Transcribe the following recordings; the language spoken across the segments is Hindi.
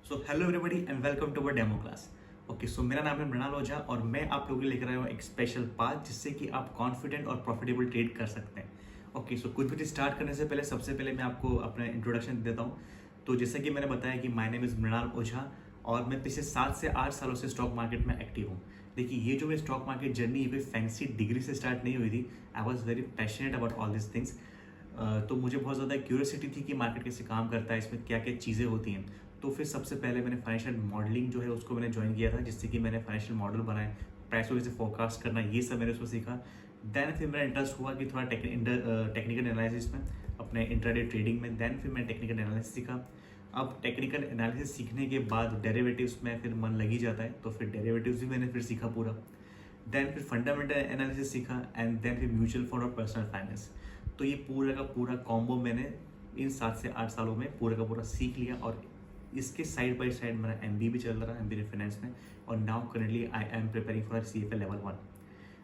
So hello everybody and welcome to our demo class. Okay, so मेरा नाम है मृणाल ओझा और मैं आप लोगों के लिए लेकर आया हूँ एक स्पेशल पाथ जिससे कि आप कॉन्फिडेंट और प्रॉफिटेबल ट्रेड कर सकते हैं। ओके, सो कुछ भी स्टार्ट करने से पहले सबसे पहले मैं आपको अपना इंट्रोडक्शन देता हूँ। तो जैसे कि मैंने बताया कि माय नेम इज़ मृणाल ओझा और मैं पिछले 7 से 8 सालों से स्टॉक मार्केट में एक्टिव हूँ। देखिए, ये जो मेरी स्टॉक मार्केट जर्नी है कोई फैंसी डिग्री से स्टार्ट नहीं हुई थी। I was very passionate about all this things. तो मुझे बहुत ज़्यादा क्यूरियोसिटी थी कि मार्केट कैसे काम करता है, इसमें क्या क्या चीज़ें होती हैं। तो फिर सबसे पहले मैंने फाइनेंशियल मॉडलिंग जो है उसको मैंने ज्वाइन किया था, जिससे कि मैंने फाइनेंशियल मॉडल बनाए, प्राइस को कैसे फोरकास्ट करना, ये सब मैंने उसमें सीखा। देन फिर मेरा इंटरेस्ट हुआ कि थोड़ा टेक्निकल एनालिसिस में, अपने इंट्राडे ट्रेडिंग में। देन फिर मैंने टेक्निकल एनालिसिस सीखा। अब टेक्निकल एनालिसिस सीखने के बाद डेरिवेटिव्स में फिर मन लग ही जाता है, तो फिर डेरिवेटिव्स भी मैंने फिर सीखा पूरा। देन फिर फंडामेंटल एनालिसिस सीखा एंड देन फिर म्यूचुअल फंड और पर्सनल फाइनेंस। तो ये पूरा का पूरा कॉम्बो मैंने इन 7 से 8 सालों में पूरा का पूरा सीख लिया। और इसके साइड बाय साइड मेरा MBA भी चल रहा है, MBA फाइनेंस में। और now currently I am preparing for CFA level 1।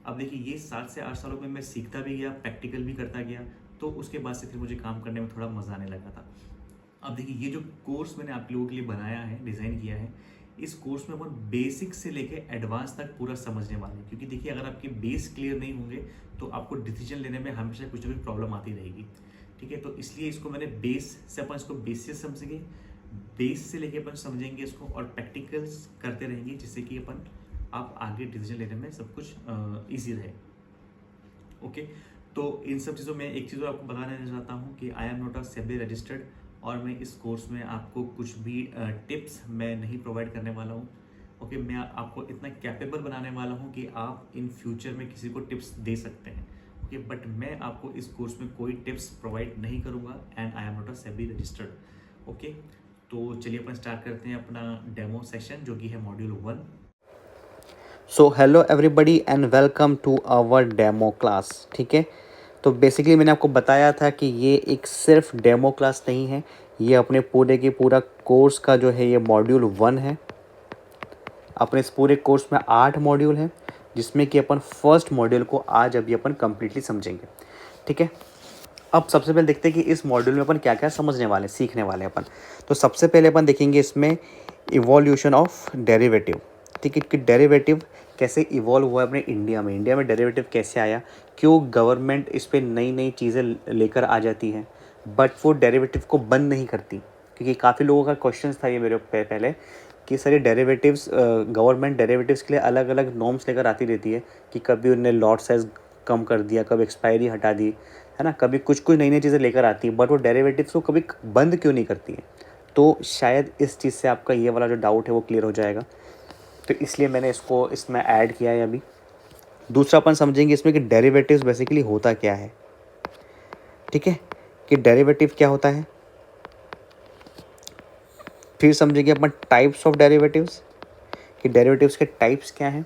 अब देखिए, ये 7 से 8 सालों में मैं सीखता भी गया, प्रैक्टिकल भी करता गया, तो उसके बाद से फिर मुझे काम करने में थोड़ा मज़ा आने लगा था। अब देखिए, ये जो कोर्स मैंने आप लोगों के लिए बनाया है, डिज़ाइन किया है, इस कोर्स में अपन बेसिक से लेके एडवांस तक पूरा समझने वाले हैं। क्योंकि देखिए, अगर आपके बेस क्लियर नहीं होंगे तो आपको डिसीजन लेने में हमेशा कुछ ना कुछ प्रॉब्लम आती रहेगी। ठीक है, तो इसलिए इसको मैंने बेस से, अपन इसको बेस से समझेंगे, बेस से लेके अपन समझेंगे इसको और प्रैक्टिकल्स करते रहेंगे, जिससे कि अपन आप आगे डिसीजन लेने में सब कुछ ईजी रहे। ओके, तो इन सब चीज़ों में एक चीज़ और आपको बताना चाहता हूँ कि I am not a SEBI registered, और मैं इस कोर्स में आपको कुछ भी टिप्स मैं नहीं प्रोवाइड करने वाला हूँ। ओके, मैं आपको इतना कैपेबल बनाने वाला हूँ कि आप इन फ्यूचर में किसी को टिप्स दे सकते हैं। ओके, बट मैं आपको इस कोर्स में कोई टिप्स प्रोवाइड नहीं करूँगा and I am not a SEBI registered. Okay, तो चलिए अपन स्टार्ट करते हैं अपना डेमो सेशन, जो कि है module 1। So hello everybody and welcome to our demo class. ठीक है, तो बेसिकली मैंने आपको बताया था कि ये एक सिर्फ डेमो क्लास नहीं है, ये अपने पूरे के पूरा कोर्स का जो है ये मॉड्यूल 1 है। अपने इस पूरे कोर्स में 8 मॉड्यूल हैं, जिसमें कि अपन फर्स्ट मॉड्यूल को आज अभी अपन कम्प्लीटली समझेंगे। ठीक है, अब सबसे पहले देखते हैं कि इस मॉड्यूल में अपन क्या क्या समझने वाले हैं, सीखने वाले हैं अपन। तो सबसे पहले अपन देखेंगे इसमें इवोल्यूशन ऑफ डेरिवेटिव। ठीक है, कि डेरिवेटिव कैसे इवॉल्व हुआ है अपने इंडिया में डेरिवेटिव कैसे आया, क्यों गवर्नमेंट इस पर नई नई चीज़ें लेकर आ जाती है, बट वो डेरिवेटिव को बंद नहीं करती। क्योंकि काफ़ी लोगों का क्वेश्चन था ये मेरे पहले कि सर ये डेरिवेटिव्स, गवर्नमेंट डेरिवेटिव्स के लिए अलग अलग नॉर्म्स लेकर आती रहती है कि कभी उन्होंने लॉट साइज कम कर दिया, कभी एक्सपायरी हटा दी, है ना, कभी कुछ कुछ नई नई चीज़ें लेकर आती है, बट वो डेरिवेटिव्स को कभी बंद क्यों नहीं करती है। तो शायद इस चीज़ से आपका ये वाला जो डाउट है वो क्लियर हो जाएगा, तो इसलिए मैंने इसको इसमें ऐड किया है अभी। दूसरा अपन समझेंगे इसमें कि डेरिवेटिव्स बेसिकली होता क्या है। ठीक है, कि डेरिवेटिव क्या होता है, फिर समझेंगे अपन टाइप्स ऑफ डेरिवेटिव्स, कि डेरिवेटिव्स के टाइप्स क्या हैं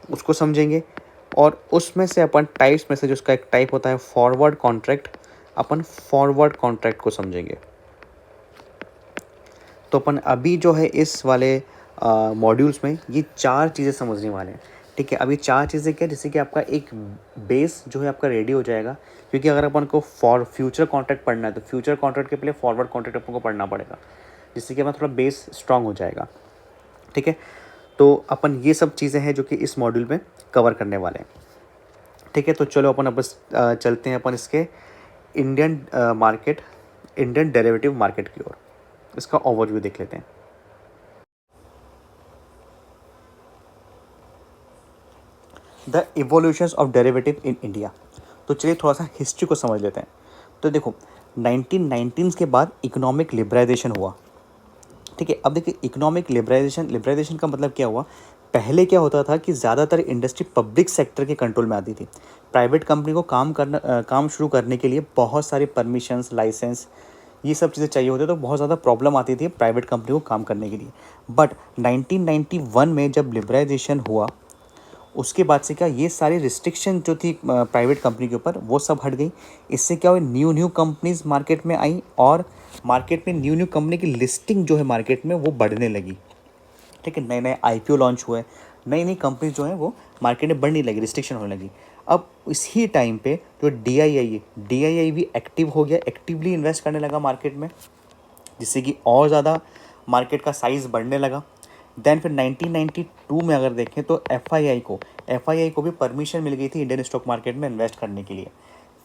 उसको समझेंगे। और उसमें से अपन टाइप्स में से जो उसका एक टाइप होता है फॉरवर्ड कॉन्ट्रैक्ट, अपन फॉरवर्ड कॉन्ट्रैक्ट को समझेंगे। तो अपन अभी जो है इस वाले मॉड्यूल्स में ये 4 चीज़ें समझने वाले हैं। ठीक है, अभी 4 चीज़ें क्या, जैसे कि आपका एक बेस जो है आपका रेडी हो जाएगा। क्योंकि अगर अपन को फॉर फ्यूचर कॉन्ट्रैक्ट पढ़ना है तो फ्यूचर कॉन्ट्रैक्ट के पहले फॉरवर्ड कॉन्ट्रैक्ट अपन को पढ़ना पड़ेगा, जिससे कि अपना थोड़ा बेस स्ट्रांग हो जाएगा। ठीक है, तो अपन ये सब चीज़ें हैं जो कि इस मॉड्यूल में कवर करने वाले हैं। ठीक है, तो चलो अपन अब चलते हैं अपन इसके Indian market, Indian derivative market की ओर। इसका ओवरव्यू देख लेते हैं। The evolutions of derivative in India. तो चलिए थोड़ा सा हिस्ट्री को समझ लेते हैं। तो देखो, 1919 के बाद इकोनॉमिक लिबरलाइजेशन हुआ। ठीक है, अब देखिए इकोनॉमिक लिबरलाइजेशन का मतलब क्या हुआ। पहले क्या होता था कि ज़्यादातर इंडस्ट्री पब्लिक सेक्टर के कंट्रोल में आती थी। प्राइवेट कंपनी को काम शुरू करने के लिए बहुत सारे परमिशंस, लाइसेंस, ये सब चीज़ें चाहिए होते, तो बहुत ज़्यादा प्रॉब्लम आती थी प्राइवेट कंपनी को काम करने के लिए। बट 1991 में जब लिबरलाइजेशन हुआ, उसके बाद से क्या ये सारी रिस्ट्रिक्शन जो थी प्राइवेट कंपनी के ऊपर वो सब हट गई। इससे क्या हुआ, न्यू न्यू कंपनीज मार्केट में आई और मार्केट में न्यू न्यू कंपनी की लिस्टिंग जो है मार्केट में वो बढ़ने लगी। ठीक है, नए नए IPO लॉन्च हुए, नई नई कंपनी जो है वो मार्केट में बढ़ने लगी, रिस्ट्रिक्शन होने लगी। अब इसी टाइम पे जो DII है, DII भी एक्टिव हो गया, एक्टिवली इन्वेस्ट करने लगा मार्केट में, जिससे कि और ज़्यादा मार्केट का साइज़ बढ़ने लगा। देन फिर 1992 में अगर देखें तो एफआईआई को भी परमिशन मिल गई थी इंडियन स्टॉक मार्केट में इन्वेस्ट करने के लिए।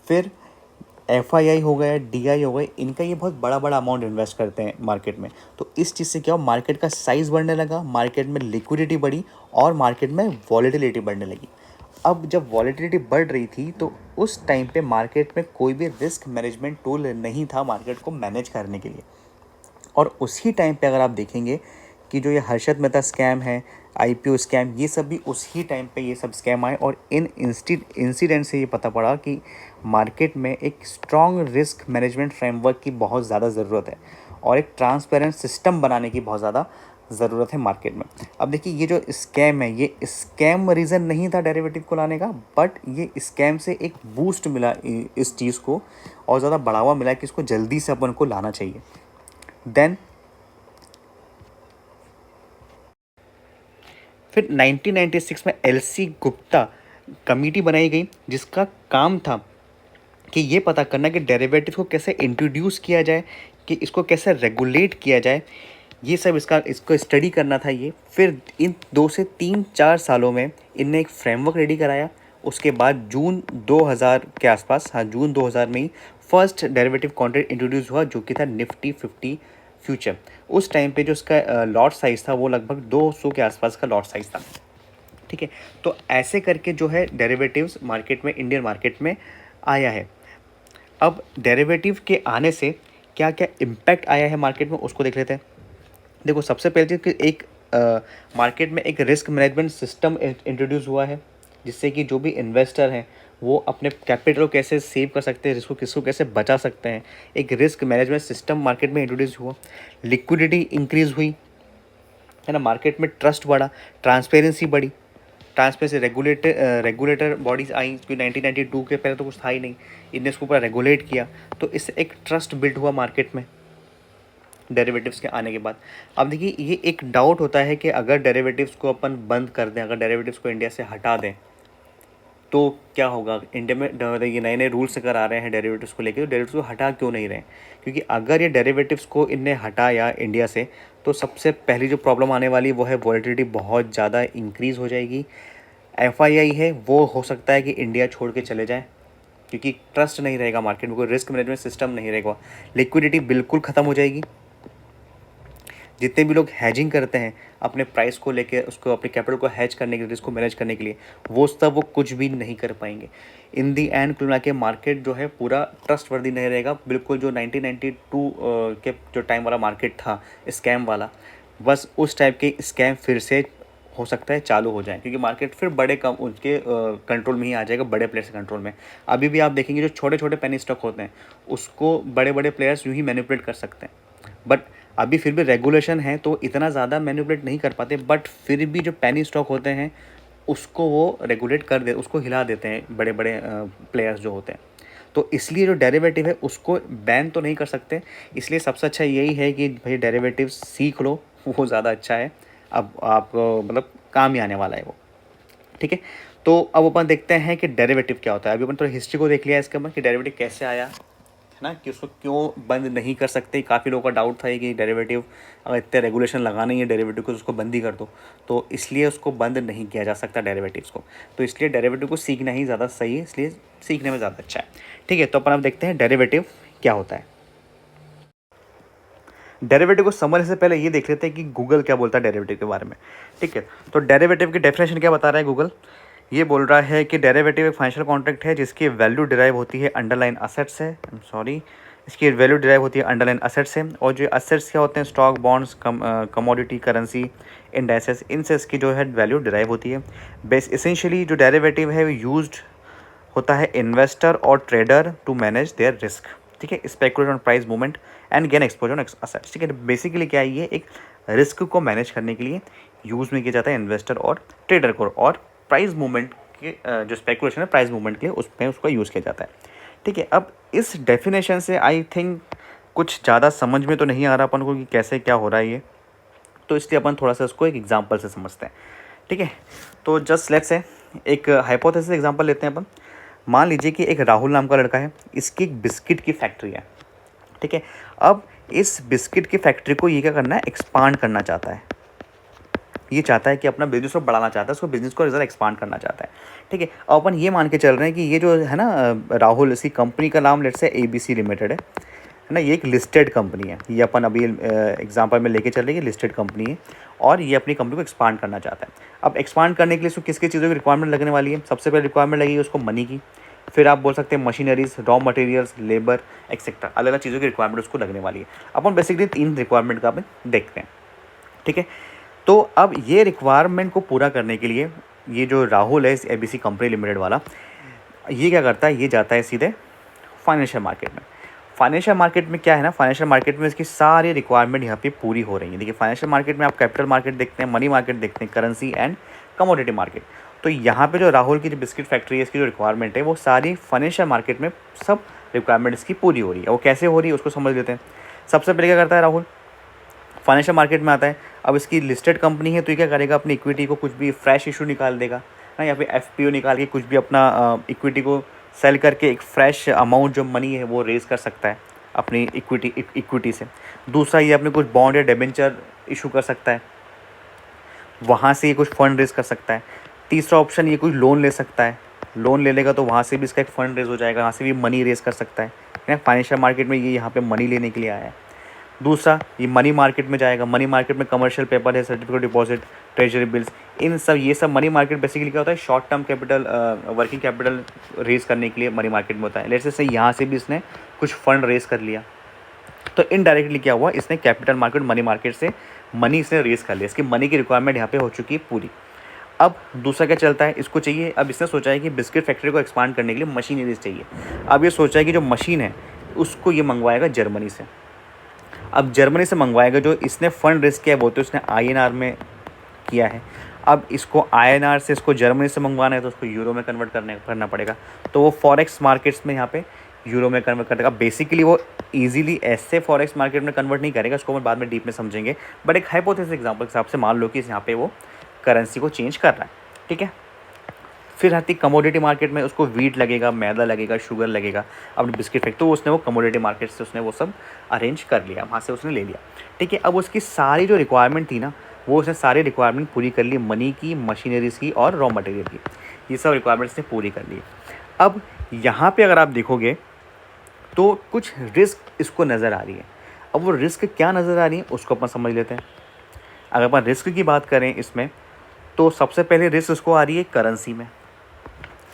फिर एफआईआई हो गया, डीआई हो गए, इनका ये बहुत बड़ा बड़ा अमाउंट इन्वेस्ट करते हैं मार्केट में। तो इस चीज़ से क्या हो, मार्केट का साइज़ बढ़ने लगा, मार्केट में लिक्विडिटी बढ़ी और मार्केट में वॉलेटिलिटी बढ़ने लगी। अब जब वॉलेटिलिटी बढ़ रही थी तो उस टाइम पे मार्केट में कोई भी रिस्क मैनेजमेंट टूल नहीं था मार्केट को मैनेज करने के लिए। और उसी टाइम पे अगर आप देखेंगे कि जो ये हर्षद मेहता स्कैम है, आईपीओ स्कैम, ये सब भी उसी टाइम पे ये सब स्कैम आए और इन इंसिडेंट से ये पता पड़ा कि मार्केट में एक स्ट्रॉन्ग रिस्क मैनेजमेंट फ्रेमवर्क की बहुत ज़्यादा ज़रूरत है और एक ट्रांसपेरेंट सिस्टम बनाने की बहुत ज़्यादा ज़रूरत है मार्केट में। अब देखिए ये जो स्कैम है, ये स्कैम रीज़न नहीं था डेरिवेटिव को लाने का, बट ये स्कैम से एक बूस्ट मिला इस चीज़ को और ज़्यादा बढ़ावा मिला कि इसको जल्दी से अपन को लाना चाहिए। देन फिर 1996 में एलसी गुप्ता कमेटी बनाई गई जिसका काम था कि ये पता करना कि डेरिवेटिव को कैसे इंट्रोड्यूस किया जाए, कि इसको कैसे रेगुलेट किया जाए, ये सब इसको स्टडी करना था ये। फिर इन 2 से 3-4 सालों में इनने एक फ्रेमवर्क रेडी कराया। उसके बाद जून 2000 के आसपास, हाँ जून 2000 में ही फर्स्ट डेरिवेटिव कॉन्ट्रैक्ट इंट्रोड्यूस हुआ जो कि था निफ्टी 50 फ्यूचर। उस टाइम पे जो उसका लॉट साइज़ था वो लगभग 200 के आसपास का लॉट साइज़ था। ठीक है, तो ऐसे करके जो है डेरिवेटिव्स मार्केट में, इंडियन मार्केट में आया है। अब डेरिवेटिव के आने से क्या क्या इम्पैक्ट आया है मार्केट में उसको देख लेते हैं। देखो सबसे पहले चीज़ कि एक मार्केट में एक रिस्क मैनेजमेंट सिस्टम इंट्रोड्यूस हुआ है जिससे कि जो भी इन्वेस्टर हैं वो अपने कैपिटल को कैसे सेव कर सकते हैं, रिस्क किसको कैसे बचा सकते हैं। एक रिस्क मैनेजमेंट सिस्टम मार्केट में इंट्रोड्यूस हुआ, लिक्विडिटी इंक्रीज़ हुई है ना, मार्केट में ट्रस्ट बढ़ा, ट्रांसपेरेंसी बढ़ी, ट्रांसपेरेंसी रेगुलेटर बॉडीज़ आई क्योंकि 1992 के पहले तो कुछ था ही नहीं, इनने इसको पूरा रेगुलेट किया तो इससे एक ट्रस्ट बिल्ड हुआ मार्केट में डेरिवेटिव्स के आने के बाद। अब देखिए ये एक डाउट होता है कि अगर डेरिवेटिव्स को अपन बंद कर दें, अगर डेरिवेटिव्स को इंडिया से हटा दें तो क्या होगा। इंडिया में ये नए नए रूल्स अगर आ रहे हैं डेरिवेटिव्स को लेकर, तो डेरिवेटिव्स को हटा क्यों नहीं रहे, क्योंकि अगर ये डेरिवेटिव्स को इनने हटाया इंडिया से तो सबसे पहली जो प्रॉब्लम आने वाली वो है वॉलेटिलिटी बहुत ज़्यादा इंक्रीज़ हो जाएगी। एफआईआई है वो हो सकता है कि इंडिया छोड़ के चले जाए क्योंकि ट्रस्ट नहीं रहेगा मार्केट में, कोई रिस्क मैनेजमेंट सिस्टम नहीं रहेगा, लिक्विडिटी बिल्कुल ख़त्म हो जाएगी। जितने भी लोग हैजिंग करते हैं अपने प्राइस को लेके, उसको अपने कैपिटल को हैज करने के लिए, रिस्क को मैनेज करने के लिए, वो कुछ भी नहीं कर पाएंगे। इन दी एंड कुल मिला के मार्केट जो है पूरा ट्रस्टवर्दी नहीं रहेगा बिल्कुल। जो 1992 के जो टाइम वाला मार्केट था स्कैम वाला, बस उस टाइप के स्कैम फिर से हो सकता है चालू हो जाए क्योंकि मार्केट फिर बड़े कम उनके कंट्रोल में ही आ जाएगा, बड़े प्लेयर्स के कंट्रोल में। अभी भी आप देखेंगे जो छोटे छोटे पेनी स्टॉक होते हैं उसको बड़े बड़े प्लेयर्स यूँ ही मैनिपुलेट कर सकते हैं, बट अभी फिर भी रेगुलेशन है तो इतना ज़्यादा मैनिपुलेट नहीं कर पाते, बट फिर भी जो पेनी स्टॉक होते हैं उसको वो रेगुलेट कर दे, उसको हिला देते हैं बड़े बड़े प्लेयर्स जो होते हैं। तो इसलिए जो डेरिवेटिव है उसको बैन तो नहीं कर सकते, इसलिए सबसे अच्छा यही है कि भाई डेरिवेटिव सीख लो, वो ज़्यादा अच्छा है। अब आप मतलब काम ही आने वाला है वो। ठीक है, तो अब अपन देखते हैं कि डेरिवेटिव क्या होता है। अभी अपन थोड़ा हिस्ट्री को देख लिया इसके ऊपर कि डेरिवेटिव कैसे आया है ना, कि उसको क्यों बंद नहीं कर सकते। काफ़ी लोगों का डाउट था कि डेरिवेटिव अगर इतने रेगुलेशन लगाना ही है डेरिवेटिव को तो उसको बंद ही कर दो, तो इसलिए उसको बंद नहीं किया जा सकता डेरिवेटिव्स को। तो इसलिए डेरिवेटिव को सीखना ही ज़्यादा सही है, इसलिए सीखने में ज़्यादा अच्छा है। ठीक है, तो अपन अब देखते हैं डेरिवेटिव क्या होता है। डेरिवेटिव को समझने से पहले ये देख लेते हैं कि गूगल क्या बोलता है डेरिवेटिव के बारे में। ठीक है, तो डेरिवेटिव की डेफिनेशन क्या बता रहा है गूगल, ये बोल रहा है कि डेरिवेटिव एक फाइनेंशियल कॉन्ट्रैक्ट है जिसकी वैल्यू डिराइव होती है अंडरलाइन असेट्स से, इसकी वैल्यू डिराइव होती है अंडरलाइन असेट्स से, और जो असेट्स क्या होते हैं stock, bonds, commodity, currency, indices, इनसे इसकी जो है वैल्यू डिराइव होती है। बेस इसेंशियली जो डेरिवेटिव है वो यूज्ड होता है इन्वेस्टर और trader to manage their risk. ठीक है, speculate on price movement and gain exposure on assets. ठीक है, बेसिकली क्या है, ये एक रिस्क को मैनेज करने के लिए यूज़ में किया जाता है इन्वेस्टर और ट्रेडर को, और प्राइस मूवमेंट के जो स्पेकुलेशन है प्राइस मूवमेंट के लिए उसमें उसका यूज़ किया जाता है। ठीक है, अब इस डेफिनेशन से आई थिंक कुछ ज़्यादा समझ में तो नहीं आ रहा अपन को कि कैसे क्या हो रहा है ये, तो इसलिए अपन थोड़ा सा इसको एक एग्जांपल से समझते हैं। ठीक है, तो जस्ट लेट्स से एक हाइपोथेसिस एग्जांपल लेते हैं अपन। मान लीजिए कि एक राहुल नाम का लड़का है, इसकी एक बिस्किट की फैक्ट्री है। ठीक है, अब इस बिस्किट की फैक्ट्री को ये क्या करना है, एक्सपांड करना चाहता है। ये चाहता है कि अपना बिजनेस को बढ़ाना चाहता है, उसको बिजनेस को ज़रा एक्सपांड करना चाहता है। ठीक है, अब अपन ये मान के चल रहे हैं कि ये जो है ना राहुल, इसकी कंपनी का नाम लेट्स से ABC लिमिटेड है ना। ये एक लिस्टेड कंपनी है, ये अपन अभी एग्जांपल में लेके चल रहे हैं कि लिस्टेड कंपनी है और ये अपनी कंपनी को एक्सपांड करना चाहता है। अब एक्सपांड करने के लिए उसको किस किस चीज़ों की रिक्वायरमेंट लगने वाली है? सबसे पहले रिक्वायरमेंट लगेगी उसको मनी की, फिर आप बोल सकते हैं machineries, raw materials, labour etcetera, अलग अलग चीज़ों की रिक्वायरमेंट उसको लगने वाली है। अपन बेसिकली 3 रिक्वायरमेंट का अपन देखते हैं। ठीक है, तो अब ये रिक्वायरमेंट को पूरा करने के लिए ये जो राहुल है इस ABC कंपनी लिमिटेड वाला, ये क्या करता है, ये जाता है सीधे फाइनेंशियल मार्केट में। फाइनेंशियल मार्केट में क्या है ना, फाइनेंशियल मार्केट में इसकी सारी रिक्वायरमेंट यहाँ पे पूरी हो रही है। देखिए फाइनेंशियल मार्केट में आप कैपिटल मार्केट देखते हैं, मनी मार्केट देखते हैं, करेंसी एंड कमोडिटी मार्केट। तो यहाँ पे जो राहुल की जो बिस्किट फैक्ट्री है, इसकी जो रिक्वायरमेंट है वो सारी फाइनेंशियल मार्केट में सब रिक्वायरमेंट इसकी पूरी हो रही है। वो कैसे हो रही है उसको समझ लेते हैं। सबसे पहले क्या करता है राहुल, फाइनेंशियल मार्केट में आता है। अब इसकी लिस्टेड कंपनी है तो ये क्या करेगा, अपनी इक्विटी को कुछ भी फ्रेश इशू निकाल देगा ना, या फिर FPO निकाल के कुछ भी अपना इक्विटी को सेल करके एक फ्रेश अमाउंट जो मनी है वो रेज़ कर सकता है अपनी इक्विटी से। दूसरा, ये अपने कुछ बॉन्ड या डिबेंचर इशू कर सकता है, वहाँ से ये कुछ फंड रेज़ कर सकता है। तीसरा ऑप्शन, ये कोई लोन ले सकता है, लोन ले लेगा तो वहाँ से भी इसका एक फ़ंड रेज़ हो जाएगा, वहाँ से भी मनी रेज़ कर सकता है। फाइनेंशियल मार्केट में ये यहाँ पे मनी लेने के लिए आया है। दूसरा, ये मनी मार्केट में जाएगा। मनी मार्केट में कमर्शियल पेपर है, सर्टिफिकेट डिपॉजिट, ट्रेजरी बिल्स, इन सब ये सब मनी मार्केट बेसिकली क्या होता है, short term capital, working capital raise करने के लिए मनी मार्केट में होता है। लेट्स से यहाँ से भी इसने कुछ फंड रेज़ कर लिया तो इनडायरेक्टली क्या हुआ, इसने कैपिटल मार्केट, मनी मार्केट से मनी इसने रेज़ कर लिया। इसकी मनी की रिक्वायरमेंट यहाँ पे हो चुकी है पूरी। अब दूसरा क्या चलता है, इसको चाहिए, अब इसने सोचा है कि बिस्किट फैक्ट्री को एक्सपांड करने के लिए मशीनरीज चाहिए। अब ये सोचा है कि जो मशीन है उसको ये मंगवाएगा जर्मनी से। अब जर्मनी से मंगवाएगा, जो इसने फ़ंड रेज़ किया है वो तो इसने INR में किया है। अब इसको INR से इसको जर्मनी से मंगवाना है तो उसको यूरो में कन्वर्ट करना पड़ेगा। तो वो फॉरेक्स मार्केट्स में यहाँ पे यूरो में कन्वर्ट करेगा। बेसिकली वो इजीली ऐसे फॉरेक्स मार्केट में कन्वर्ट नहीं करेगा, इसको हम बाद में डीप में समझेंगे। बट एक हाइपोथेसिस एग्जांपल के हिसाब से मान लो कि यहाँ पे वो करेंसी को चेंज कर रहा है। ठीक है, फिर आती कमोडिटी मार्केट में, उसको वीट लगेगा, मैदा लगेगा, शुगर लगेगा, अपनी बिस्किट फैक्ट्री, तो उसने वो कमोडिटी मार्केट से उसने वो सब अरेंज कर लिया, वहाँ से उसने ले लिया। ठीक है, अब उसकी सारी जो रिक्वायरमेंट थी ना, वो उसने सारी रिक्वायरमेंट पूरी कर ली, मनी की, मशीनरीज़ की और रॉ मटेरियल की, ये सब रिक्वायरमेंट्स ने पूरी कर ली। अब यहाँ पे अगर आप देखोगे तो कुछ रिस्क इसको नज़र आ रही है। अब वो रिस्क क्या नज़र आ रही है उसको अपन समझ लेते हैं। अगर अपन रिस्क की बात करें इसमें, तो सबसे पहले रिस्क उसको आ रही है करेंसी में।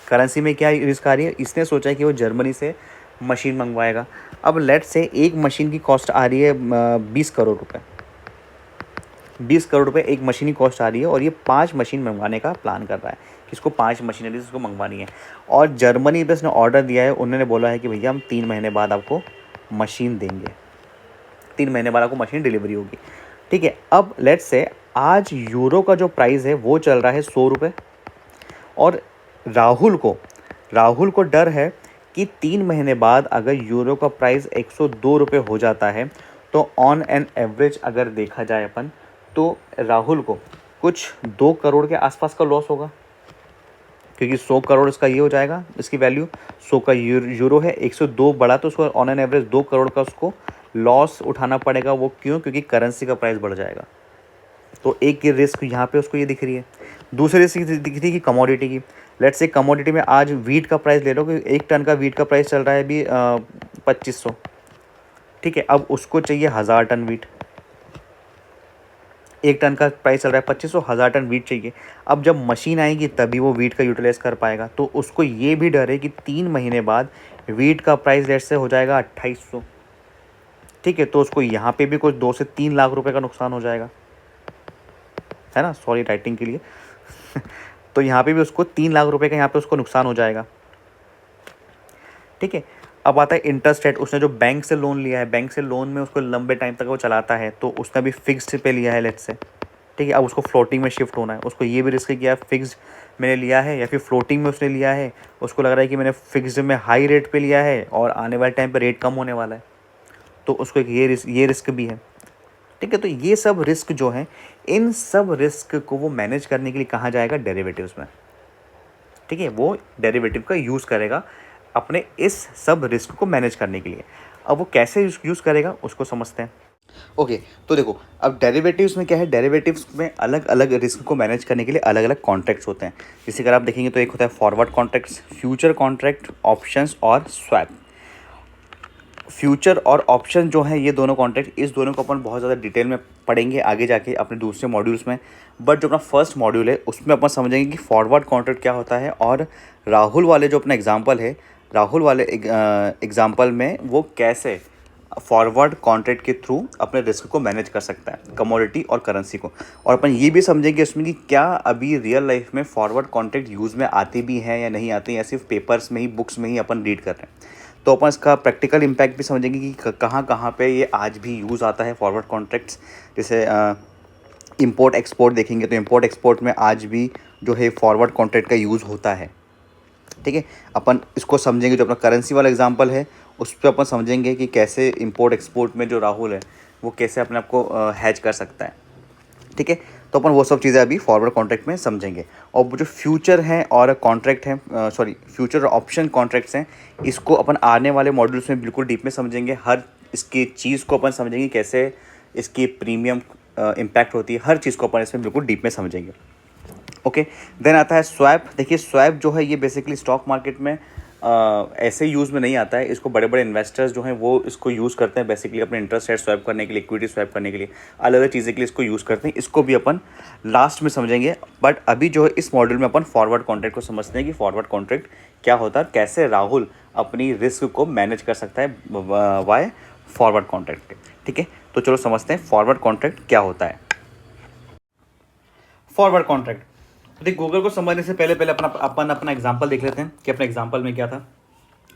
करेंसी में क्या रिस्क आ रही है, इसने सोचा है कि वो जर्मनी से मशीन मंगवाएगा। अब लेट से एक मशीन की कॉस्ट आ रही है 20 करोड़ रुपए। 20 करोड़ रुपए एक मशीन की कॉस्ट आ रही है और ये 5 मशीन मंगवाने का प्लान कर रहा है कि इसको 5 मशीनरीज उसको मंगवानी है। और जर्मनी पे उसने ऑर्डर दिया है, उन्होंने बोला है कि भैया हम 3 महीने बाद आपको मशीन देंगे, 3 महीने बाद आपको मशीन डिलीवरी होगी। ठीक है, अब लेट्स से आज यूरो का जो प्राइस है वो चल रहा है 100 रुपये और राहुल को डर है कि 3 महीने बाद अगर यूरो का प्राइस 102 रुपये हो जाता है तो ऑन एन एवरेज अगर देखा जाए अपन, तो राहुल को कुछ 2 करोड़ के आसपास का लॉस होगा, क्योंकि 100 करोड़ इसका ये हो जाएगा, इसकी वैल्यू 100 का यूरो है, 102 बढ़ा तो उसको ऑन एन एवरेज 2 करोड़ का उसको लॉस उठाना पड़ेगा। वो क्यों? क्योंकि करेंसी का प्राइस बढ़ जाएगा। तो एक ये रिस्क यहाँ पे उसको ये दिख रही है। दूसरी रिस्क दिख रही है कि कमोडिटी की। लेट्स से कमोडिटी में आज वीट का प्राइस ले लो कि 1 टन का वीट का प्राइस चल रहा है अभी 2500। ठीक है, अब उसको चाहिए 1000 टन वीट। 1 टन का प्राइस चल रहा है 2500, 1000 टन वीट चाहिए। अब जब मशीन आएगी तभी वो वीट का यूटिलाइज कर पाएगा। तो उसको ये भी डर है कि 3 महीने बाद वीट का प्राइस लेट्स से हो जाएगा 2800। ठीक है, तो उसको यहाँ पे भी कुछ 2 से 3 लाख रुपए का नुकसान हो जाएगा, है ना, सॉरी राइटिंग के लिए तो यहाँ पे भी उसको 3 लाख रुपए का यहाँ पे उसको नुकसान हो जाएगा। ठीक है, अब आता है इंटरेस्ट रेट। उसने जो बैंक से लोन लिया है, बैंक से लोन में उसको लंबे टाइम तक वो चलाता है, तो उसने भी फिक्स्ड पे लिया है लेट्स से। ठीक है, अब उसको फ्लोटिंग में शिफ्ट होना है। उसको ये भी रिस्क किया है, फिक्स्ड मैंने लिया है या फिर फ्लोटिंग में उसने लिया है। उसको लग रहा है कि मैंने फिक्स्ड में हाई रेट पे लिया है और आने वाले टाइम पे रेट कम होने वाला है, तो उसको एक ये रिस्क भी है। ठीक है, तो ये सब रिस्क जो है, इन सब रिस्क को वो मैनेज करने के लिए कहाँ जाएगा, डेरिवेटिव्स में। ठीक है, वो डेरिवेटिव का यूज़ करेगा अपने इस सब रिस्क को मैनेज करने के लिए। अब वो कैसे यूज़ करेगा उसको समझते हैं। ओके तो देखो, अब डेरिवेटिव्स में क्या है, डेरिवेटिव्स में अलग अलग रिस्क को मैनेज करने के लिए अलग अलग कॉन्ट्रैक्ट्स होते हैं। जैसे अगर आप देखेंगे तो एक होता है forward contracts, future contract, options और स्वैप। फ्यूचर और ऑप्शन जो है ये दोनों कॉन्ट्रैक्ट, इस दोनों को अपन बहुत ज़्यादा डिटेल में पढ़ेंगे आगे जाके अपने दूसरे मॉड्यूल्स में। बट जो अपना फर्स्ट मॉड्यूल है उसमें अपन समझेंगे कि फॉरवर्ड कॉन्ट्रैक्ट क्या होता है, और राहुल वाले जो अपना एग्जांपल है, राहुल वाले एग्जांपल में वो कैसे फॉरवर्ड कॉन्ट्रैक्ट के थ्रू अपने रिस्क को मैनेज कर सकता है, कमोडिटी और करेंसी को। और अपन ये भी समझेंगे इसमें कि क्या अभी रियल लाइफ में फॉरवर्ड कॉन्ट्रैक्ट यूज़ में आते भी हैं या नहीं आते, या सिर्फ पेपर्स में ही, बुक्स में ही अपन रीड कर रहे हैं। तो अपन इसका प्रैक्टिकल इम्पैक्ट भी समझेंगे कि कहाँ कहाँ पे ये आज भी यूज़ आता है फॉरवर्ड कॉन्ट्रैक्ट्स। जैसे इंपोर्ट एक्सपोर्ट देखेंगे तो इंपोर्ट एक्सपोर्ट में आज भी जो है फॉरवर्ड कॉन्ट्रैक्ट का यूज़ होता है। ठीक है, अपन इसको समझेंगे। जो अपना करेंसी वाला एग्जांपल है उस पर अपन समझेंगे कि कैसे इंपोर्ट एक्सपोर्ट में जो राहुल है वो कैसे अपने आप को हैज कर सकता है। ठीक है, तो अपन वो सब चीज़ें अभी फॉरवर्ड कॉन्ट्रैक्ट में समझेंगे। और वो जो फ्यूचर हैं और कॉन्ट्रैक्ट हैं, फ्यूचर और ऑप्शन कॉन्ट्रैक्ट्स हैं, इसको अपन आने वाले मॉड्यूल्स में बिल्कुल डीप में समझेंगे। हर इसकी चीज़ को अपन समझेंगे, कैसे इसकी प्रीमियम इम्पैक्ट होती है, हर चीज़ को अपन इसमें बिल्कुल डीप में समझेंगे। ओके, देन आता है स्वैप। देखिए स्वैप जो है ये बेसिकली स्टॉक मार्केट में ऐसे यूज़ में नहीं आता है। इसको बड़े बड़े इन्वेस्टर्स जो हैं वो इसको यूज़ करते हैं बेसिकली अपने इंटरेस्ट रेट स्वैप करने के लिए, इक्विटी स्वैप करने के लिए, अलग अलग चीज़ें के लिए इसको यूज़ करते हैं। इसको भी अपन लास्ट में समझेंगे। बट अभी जो है इस मॉड्यूल में अपन फॉरवर्ड कॉन्ट्रैक्ट को समझते हैं कि फॉरवर्ड कॉन्ट्रैक्ट क्या होता है, कैसे राहुल अपनी रिस्क को मैनेज कर सकता है वाय फॉरवर्ड कॉन्ट्रैक्ट के। ठीक है, तो चलो समझते हैं फॉरवर्ड कॉन्ट्रैक्ट क्या होता है। फॉरवर्ड कॉन्ट्रैक्ट, देखिए गूगल को समझने से पहले अपना एग्जांपल देख लेते हैं कि अपने एग्जांपल में क्या था।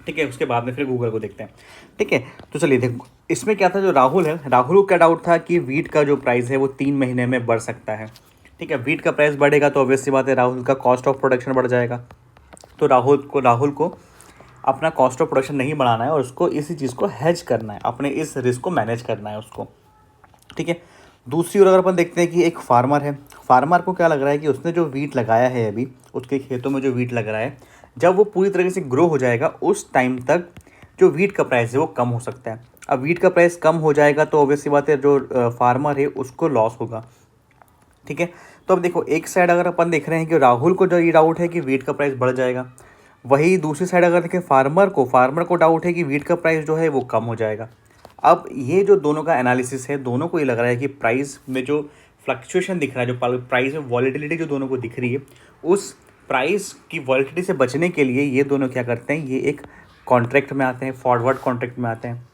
ठीक है, उसके बाद में फिर गूगल को देखते हैं। ठीक है, तो चलिए देखो इसमें क्या था। जो राहुल है, राहुल को क्या डाउट था कि वीट का जो प्राइस है वो 3 महीने में बढ़ सकता है। ठीक है, वीट का प्राइस बढ़ेगा तो ऑब्वियस सी बात है राहुल का कॉस्ट ऑफ प्रोडक्शन बढ़ जाएगा। तो राहुल को अपना कॉस्ट ऑफ प्रोडक्शन नहीं बढ़ाना है और उसको इसी चीज़ को हेज करना है, अपने इस रिस्क को मैनेज करना है उसको। ठीक है, दूसरी ओर अगर अपन देखते हैं कि एक फार्मर है, फार्मर को क्या लग रहा है कि उसने जो वीट लगाया है, अभी उसके खेतों में जो वीट लग रहा है, जब वो पूरी तरीके से ग्रो हो जाएगा उस टाइम तक जो वीट का प्राइस है वो कम हो सकता है। अब वीट का प्राइस कम हो जाएगा तो ऑब्वियसली बात है जो फार्मर है उसको लॉस होगा। ठीक है, तो अब देखो एक साइड अगर अपन देख रहे हैं कि राहुल को जो ये डाउट है कि वीट का प्राइस बढ़ जाएगा, वही दूसरी साइड अगर देखें फार्मर को डाउट है कि वीट का प्राइस जो है वो कम हो जाएगा। अब ये जो दोनों का एनालिसिस है, दोनों को ये लग रहा है कि प्राइस में जो फ्लक्चुएशन दिख रहा है, जो प्राइस में वॉलेटिलिटी जो दोनों को दिख रही है, उस प्राइस की वॉलेटिलिटी से बचने के लिए ये दोनों क्या करते हैं, ये एक कॉन्ट्रैक्ट में आते हैं, फॉरवर्ड कॉन्ट्रैक्ट में आते हैं।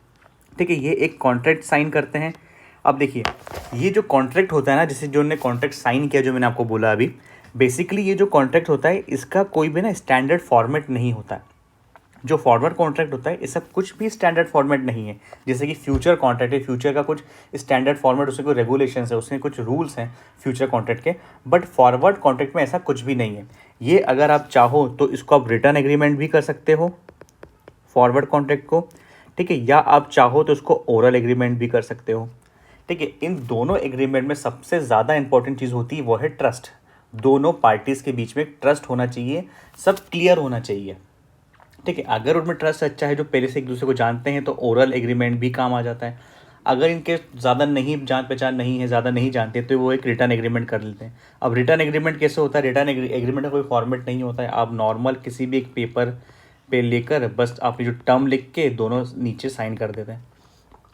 ठीक है, ये एक कॉन्ट्रैक्ट साइन करते हैं। अब देखिए ये जो कॉन्ट्रैक्ट होता है ना, जैसे जो उन्होंने कॉन्ट्रैक्ट साइन किया, जो मैंने आपको बोला अभी, बेसिकली ये जो कॉन्ट्रैक्ट होता है इसका कोई भी ना स्टैंडर्ड फॉर्मेट नहीं होता है। जो फॉरवर्ड कॉन्ट्रैक्ट होता है इसका कुछ भी स्टैंडर्ड फॉर्मेट नहीं है। जैसे कि फ्यूचर कॉन्ट्रैक्ट है, फ्यूचर का कुछ स्टैंडर्ड फॉर्मेट, उसके कोई रेगुलेशंस है, उसके कुछ रूल्स हैं फ्यूचर कॉन्ट्रैक्ट के। बट फॉरवर्ड कॉन्ट्रैक्ट में ऐसा कुछ भी नहीं है। ये अगर आप चाहो तो इसको आप रिटर्न एग्रीमेंट भी कर सकते हो फॉरवर्ड कॉन्ट्रैक्ट को। ठीक है, या आप चाहो तो उसको ओरल एग्रीमेंट भी कर सकते हो। ठीक है, इन दोनों एग्रीमेंट में सबसे ज़्यादा इंपॉर्टेंट चीज़ होती है वो है ट्रस्ट। दोनों पार्टीज़ के बीच में ट्रस्ट होना चाहिए, सब क्लियर होना चाहिए। ठीक है, अगर उनमें ट्रस्ट अच्छा है, जो पहले से एक दूसरे को जानते हैं, तो ओरल एग्रीमेंट भी काम आ जाता है। अगर इनके ज़्यादा नहीं जान पहचान नहीं है, ज़्यादा नहीं जानते, तो वो एक रिटर्न एग्रीमेंट कर लेते हैं। अब रिटर्न एग्रीमेंट कैसे होता है, रिटर्न एग्रीमेंट का कोई फॉर्मेट नहीं होता है। आप नॉर्मल किसी भी एक पेपर पे लेकर बस आपने जो टर्म लिख के दोनों नीचे साइन कर देते हैं,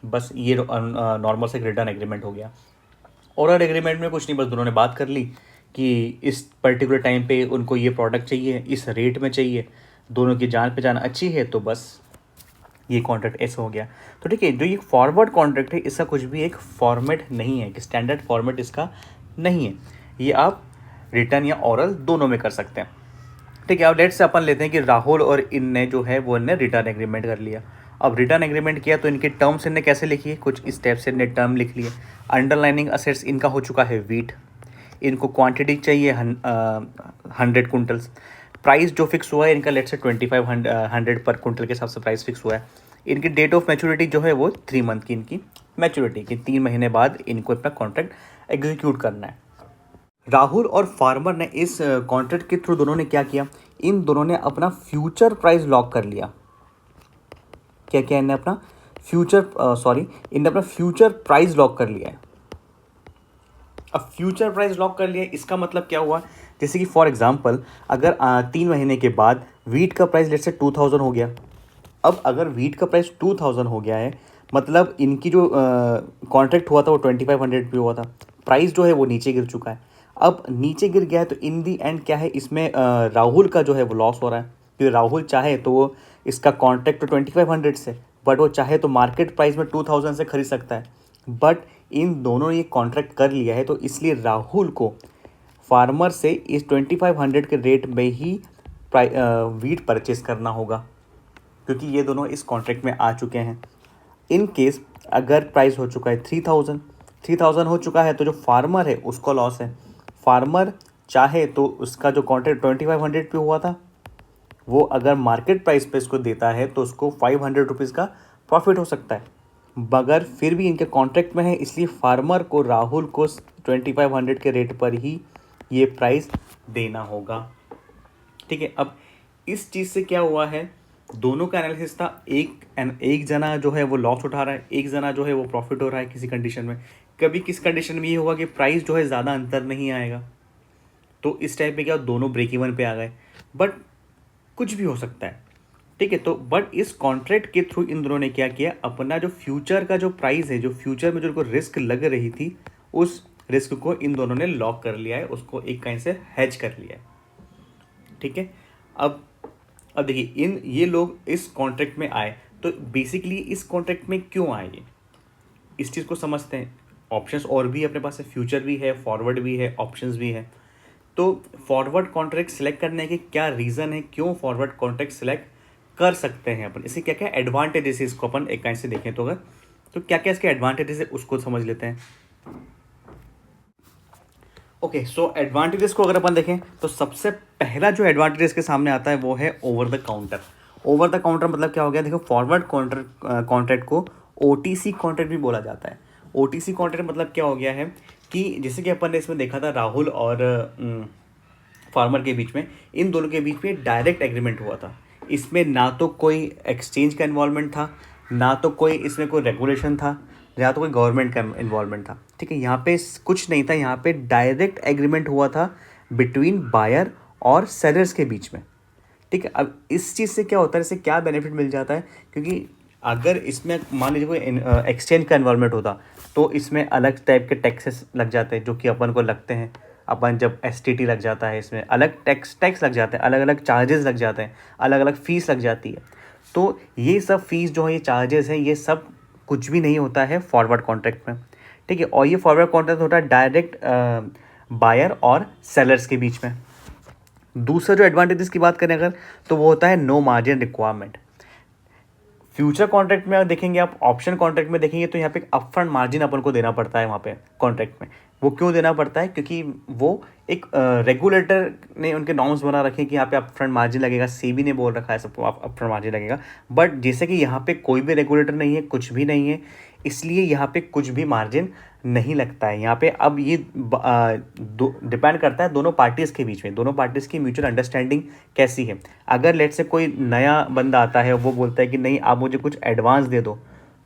बस ये नॉर्मल से एक रिटर्न एग्रीमेंट हो गया। ओरल एग्रीमेंट में कुछ नहीं, बस दोनों ने बात कर ली कि इस पर्टिकुलर टाइम पे उनको ये प्रोडक्ट चाहिए, इस रेट में चाहिए, दोनों की जान पहचान अच्छी है, तो बस ये कॉन्ट्रैक्ट ऐसा हो गया। तो ठीक है, जो ये फॉरवर्ड कॉन्ट्रैक्ट है इसका कुछ भी एक फॉर्मेट नहीं है, कि स्टैंडर्ड फॉर्मेट इसका नहीं है। ये आप रिटर्न या ओरल दोनों में कर सकते हैं। ठीक है, अब लेट्स से अपन लेते हैं कि राहुल और इनने जो है वो इनने रिटर्न एग्रीमेंट कर लिया। अब रिटर्न एग्रीमेंट किया तो इनके टर्म्स इनने कैसे लिखी है, कुछ स्टेप से इनने टर्म लिख लिए। अंडरलाइनिंग असेट्स इनका हो चुका है वीट, इनको क्वांटिटी चाहिए 100 कुंटल्स। प्राइस जो फिक्स हुआ है इनका लेट्स से 2500 पर कुंटल के हिसाब से प्राइस फिक्स हुआ है। इनकी डेट ऑफ मैच्योरिटी जो है वो 3 मंथ की इनकी मैच्योरिटी की, 3 महीने बाद इनको अपना कॉन्ट्रैक्ट एग्जीक्यूट करना है। राहुल और फार्मर ने इस कॉन्ट्रैक्ट के थ्रू दोनों ने क्या किया, इन दोनों ने अपना फ्यूचर प्राइस लॉक कर लिया। क्या किया इन्हें, अपना इनने अपना फ्यूचर प्राइस लॉक कर लिया है। अब फ्यूचर प्राइस लॉक कर लिया है, इसका मतलब क्या हुआ, जैसे कि फॉर एग्जांपल अगर 3 महीने के बाद वीट का प्राइस लेट से 2000 हो गया। अब अगर वीट का प्राइस 2000 हो गया है, मतलब इनकी जो कॉन्ट्रैक्ट हुआ था वो 2500 पे हुआ था, प्राइस जो है वो नीचे गिर चुका है। अब नीचे गिर गया है तो इन दी एंड क्या है, इसमें राहुल का जो है वो लॉस हो रहा है, क्योंकि राहुल चाहे तो वो इसका कॉन्ट्रैक्ट तो 2500 से, बट वो चाहे तो मार्केट प्राइस में 2000 से खरीद सकता है। बट इन दोनों ने ये कॉन्ट्रैक्ट कर लिया है, तो इसलिए राहुल को फार्मर से इस 2500 के रेट में ही वीट परचेस करना होगा, क्योंकि ये दोनों इस कॉन्ट्रैक्ट में आ चुके हैं। इन केस अगर प्राइस हो चुका है 3000 हो चुका है, तो जो फार्मर है उसको लॉस है। फार्मर चाहे तो उसका जो कॉन्ट्रैक्ट 2500 पे हुआ था, वो अगर मार्केट प्राइस पे इसको देता है तो उसको 500 रुपीज़ का प्रॉफिट हो सकता है, मगर फिर भी इनके कॉन्ट्रैक्ट में है, इसलिए फार्मर को राहुल को 2500 के रेट पर ही ये प्राइस देना होगा। ठीक है, अब इस चीज़ से क्या हुआ है, दोनों का एनालिसिस था, एक जना जो है वो लॉस उठा रहा है, एक जना जो है वो प्रॉफिट हो रहा है किसी कंडीशन में। कभी किस कंडीशन में ये होगा कि प्राइस जो है ज़्यादा अंतर नहीं आएगा, तो इस टाइप पे क्या दोनों ब्रेक इवन पे आ गए, बट कुछ भी हो सकता है। ठीक है, तो बट इस कॉन्ट्रैक्ट के थ्रू इन दोनों ने क्या किया, अपना जो फ्यूचर का जो प्राइस है, जो फ्यूचर में जो उनको रिस्क लग रही थी, उस रिस्क को इन दोनों ने लॉक कर लिया है, उसको एक काइंड से हेज कर लिया है। ठीक है, अब देखिए ये लोग इस कॉन्ट्रैक्ट में आए, तो बेसिकली इस कॉन्ट्रैक्ट में क्यों आए ये, इस चीज़ को समझते हैं। ऑप्शंस और भी अपने पास है, फ्यूचर भी है, फॉरवर्ड भी है, ऑप्शंस भी है। तो फॉरवर्ड कॉन्ट्रैक्ट सेलेक्ट करने के क्या रीज़न है, क्यों फॉरवर्ड कॉन्ट्रैक्ट सेलेक्ट कर सकते हैं अपन, इससे क्या क्या एडवांटेजेस है, इसको अपन एक काइंड से देखें तो अगर, तो क्या क्या इसके एडवांटेजेस है उसको समझ लेते हैं। ओके, सो एडवांटेजेस को अगर अपन देखें तो सबसे पहला जो एडवांटेजेस के सामने आता है वो है over the counter. Over the counter मतलब क्या हो गया, देखो फॉरवर्ड कॉन्ट्रैक्ट को OTC कॉन्ट्रैक्ट भी बोला जाता है। OTC कॉन्ट्रैक्ट मतलब क्या हो गया है कि जैसे कि अपन ने इसमें देखा था राहुल और फार्मर के बीच में, इन दोनों के बीच में डायरेक्ट एग्रीमेंट हुआ था। इसमें ना तो कोई एक्सचेंज का इन्वॉल्वमेंट था, ना तो कोई इसमें कोई रेगुलेशन था, या तो कोई गवर्नमेंट का इन्वॉल्वमेंट था। ठीक है, यहाँ पे कुछ नहीं था, यहाँ पे डायरेक्ट एग्रीमेंट हुआ था बिटवीन बायर और सेलर्स के बीच में। ठीक है, अब इस चीज़ से क्या होता है, इससे क्या बेनिफिट मिल जाता है, क्योंकि अगर इसमें मान लीजिए कोई एक्सचेंज का इन्वॉल्वमेंट होता, तो इसमें अलग टाइप के टैक्सेस लग जाते हैं जो कि अपन को लगते हैं। अपन जब STT लग जाता है, इसमें अलग टैक्स लग जाते हैं, अलग अलग चार्जेस लग जाते हैं, अलग अलग फ़ीस लग जाती है। तो ये सब फीस जो है, ये चार्जेस हैं, ये सब कुछ भी नहीं होता है फॉरवर्ड कॉन्ट्रैक्ट में। ठीक है, और ये फॉरवर्ड कॉन्ट्रैक्ट होता है डायरेक्ट बायर और सेलर्स के बीच में। दूसरा जो एडवांटेजेस की बात करें अगर, तो वो होता है no margin requirement. Future contract में अगर देखेंगे आप, ऑप्शन कॉन्ट्रैक्ट में देखेंगे तो यहाँ पे अपफ्रंट मार्जिन अपन को देना पड़ता है वहाँ पे कॉन्ट्रैक्ट में। वो क्यों देना पड़ता है, क्योंकि वो एक रेगुलेटर ने उनके नॉर्म्स बना रखे हैं कि यहाँ पे अपफ्रंट मार्जिन लगेगा, SEBI ने बोल रखा है सबको अपफ्रंट मार्जिन लगेगा। बट जैसे कि यहाँ पे कोई भी रेगुलेटर नहीं है, कुछ भी नहीं है, इसलिए यहाँ पे कुछ भी मार्जिन नहीं लगता है यहाँ पे। अब ये डिपेंड करता है दोनों पार्टीज़ के बीच में, दोनों पार्टीज़ की म्यूचुअल अंडरस्टैंडिंग कैसी है। अगर लेट से कोई नया बंदा आता है, वो बोलता है कि नहीं आप मुझे कुछ एडवांस दे दो,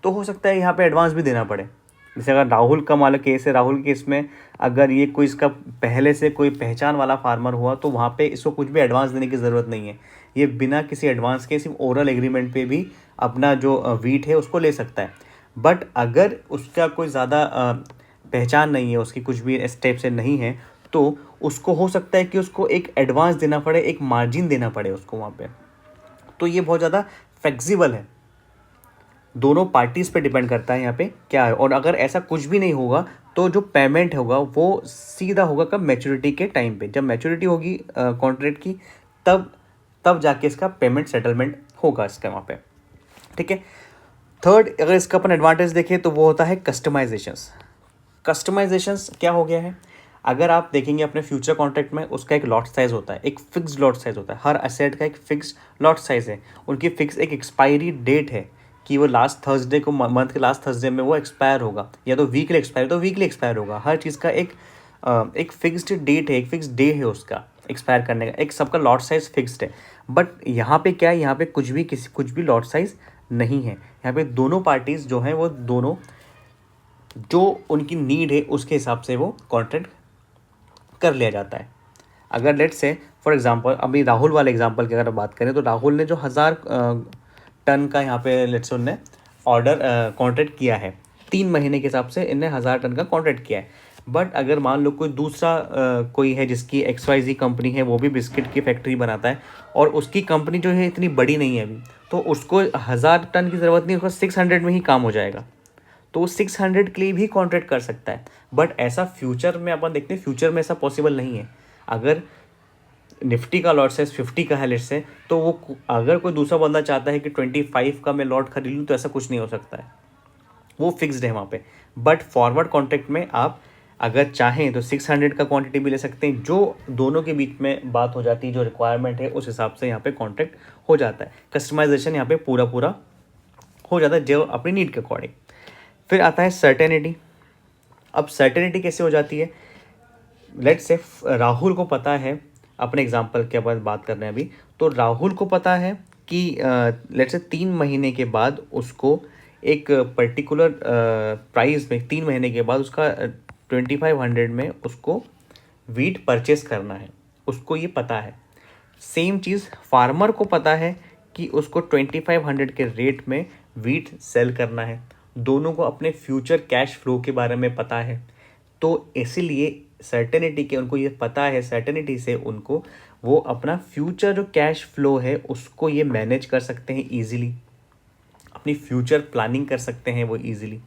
तो हो सकता है यहाँ पे एडवांस भी देना पड़े। जैसे अगर राहुल का मान लो केस है, राहुल केस में अगर ये कोई इसका पहले से कोई पहचान वाला फार्मर हुआ, तो वहाँ पे इसको कुछ भी एडवांस देने की ज़रूरत नहीं है। ये बिना किसी एडवांस के सिर्फ ओरल एग्रीमेंट पे भी अपना जो वीट है उसको ले सकता है। बट अगर उसका कोई ज़्यादा पहचान नहीं है, उसकी कुछ भी स्टेप से नहीं है, तो उसको हो सकता है कि उसको एक एडवांस देना पड़े, एक मार्जिन देना पड़े उसको वहाँ पे। तो ये बहुत ज़्यादा फ्लेक्सिबल है, दोनों पार्टीज़ पे डिपेंड करता है यहाँ पे क्या है। और अगर ऐसा कुछ भी नहीं होगा, तो जो पेमेंट होगा वो सीधा होगा कब, मैच्योरिटी के टाइम पे। जब मैच्योरिटी होगी कॉन्ट्रैक्ट की, तब जाके इसका पेमेंट सेटलमेंट होगा इसका वहाँ पे। ठीक है, थर्ड अगर इसका अपन एडवांटेज देखें तो वो होता है कस्टमाइजेशंस। कस्टमाइजेशंस क्या हो गया है, अगर आप देखेंगे अपने फ्यूचर कॉन्ट्रैक्ट में, उसका एक लॉट साइज़ होता है, एक फिक्स्ड लॉट साइज़ होता है, हर एसेट का एक फिक्स्ड लॉट साइज़ है। उनकी फिक्स एक एक्सपायरी डेट है कि वो लास्ट थर्सडे को, मंथ के लास्ट थर्सडे में वो एक्सपायर होगा, या तो वीकली एक्सपायर तो वीकली एक्सपायर होगा। हर चीज़ का एक फिक्स्ड डेट है, एक फिक्स्ड डे है उसका एक्सपायर करने का, एक सबका लॉट साइज़ फिक्स्ड है। बट यहाँ पे क्या है, यहाँ पे कुछ भी लॉट साइज़ नहीं है। यहाँ पे दोनों पार्टीज़ जो हैं वो दोनों जो उनकी नीड है उसके हिसाब से वो कॉन्ट्रैक्ट कर लिया जाता है। अगर लेट्स से फॉर एग्जांपल अभी राहुल वाले एग्जांपल की अगर बात करें तो राहुल ने जो 1000 टन का यहाँ पे लेट्स से उनने ऑर्डर कॉन्ट्रैक्ट किया है, 3 महीने के हिसाब से इनने 1000 टन का कॉन्ट्रैक्ट किया है। बट अगर मान लो कोई दूसरा कोई है जिसकी XYZ कंपनी है, वो भी बिस्किट की फैक्ट्री बनाता है और उसकी कंपनी जो है इतनी बड़ी नहीं है अभी, तो उसको 1000 टन की ज़रूरत नहीं, उसको 600 में ही काम हो जाएगा, तो वो 600 के लिए भी कॉन्ट्रैक्ट कर सकता है। बट ऐसा फ्यूचर में अपन देखते हैं, फ्यूचर में ऐसा पॉसिबल नहीं है। अगर निफ्टी का लॉट साइज 50 का है लेट्स से, तो वो अगर कोई दूसरा बंदा चाहता है कि 25 का मैं लॉट खरीद लूँ तो ऐसा कुछ नहीं हो सकता है, वो फिक्स्ड है वहाँ पे। बट फॉरवर्ड कॉन्ट्रैक्ट में आप अगर चाहें तो 600 का क्वांटिटी भी ले सकते हैं, जो दोनों के बीच में बात हो जाती है, जो रिक्वायरमेंट है उस हिसाब से यहाँ पे कॉन्ट्रैक्ट हो जाता है। कस्टमाइजेशन यहाँ पे पूरा पूरा हो जाता है जो अपनी नीड के अकॉर्डिंग। फिर आता है सर्टेनिटी। अब सर्टेनिटी कैसे हो जाती है, लेट्स से राहुल को पता है, अपने एग्जांपल के बाद बात कर रहे हैं अभी, तो राहुल को पता है कि लेट्स से 3 महीने के बाद उसको एक पर्टिकुलर प्राइस में 3 महीने के बाद उसका 2500 में उसको वीट परचेस करना है, उसको ये पता है। सेम चीज़ फार्मर को पता है कि उसको 2500 के रेट में वीट सेल करना है, दोनों को अपने फ्यूचर कैश फ्लो के बारे में पता है। तो इसीलिए सर्टेनिटी के उनको ये पता है, सर्टेनिटी से उनको वो अपना फ्यूचर जो कैश फ्लो है उसको ये मैनेज कर सकते हैं ईजिली, अपनी फ्यूचर प्लानिंग कर सकते हैं वो ईजिली।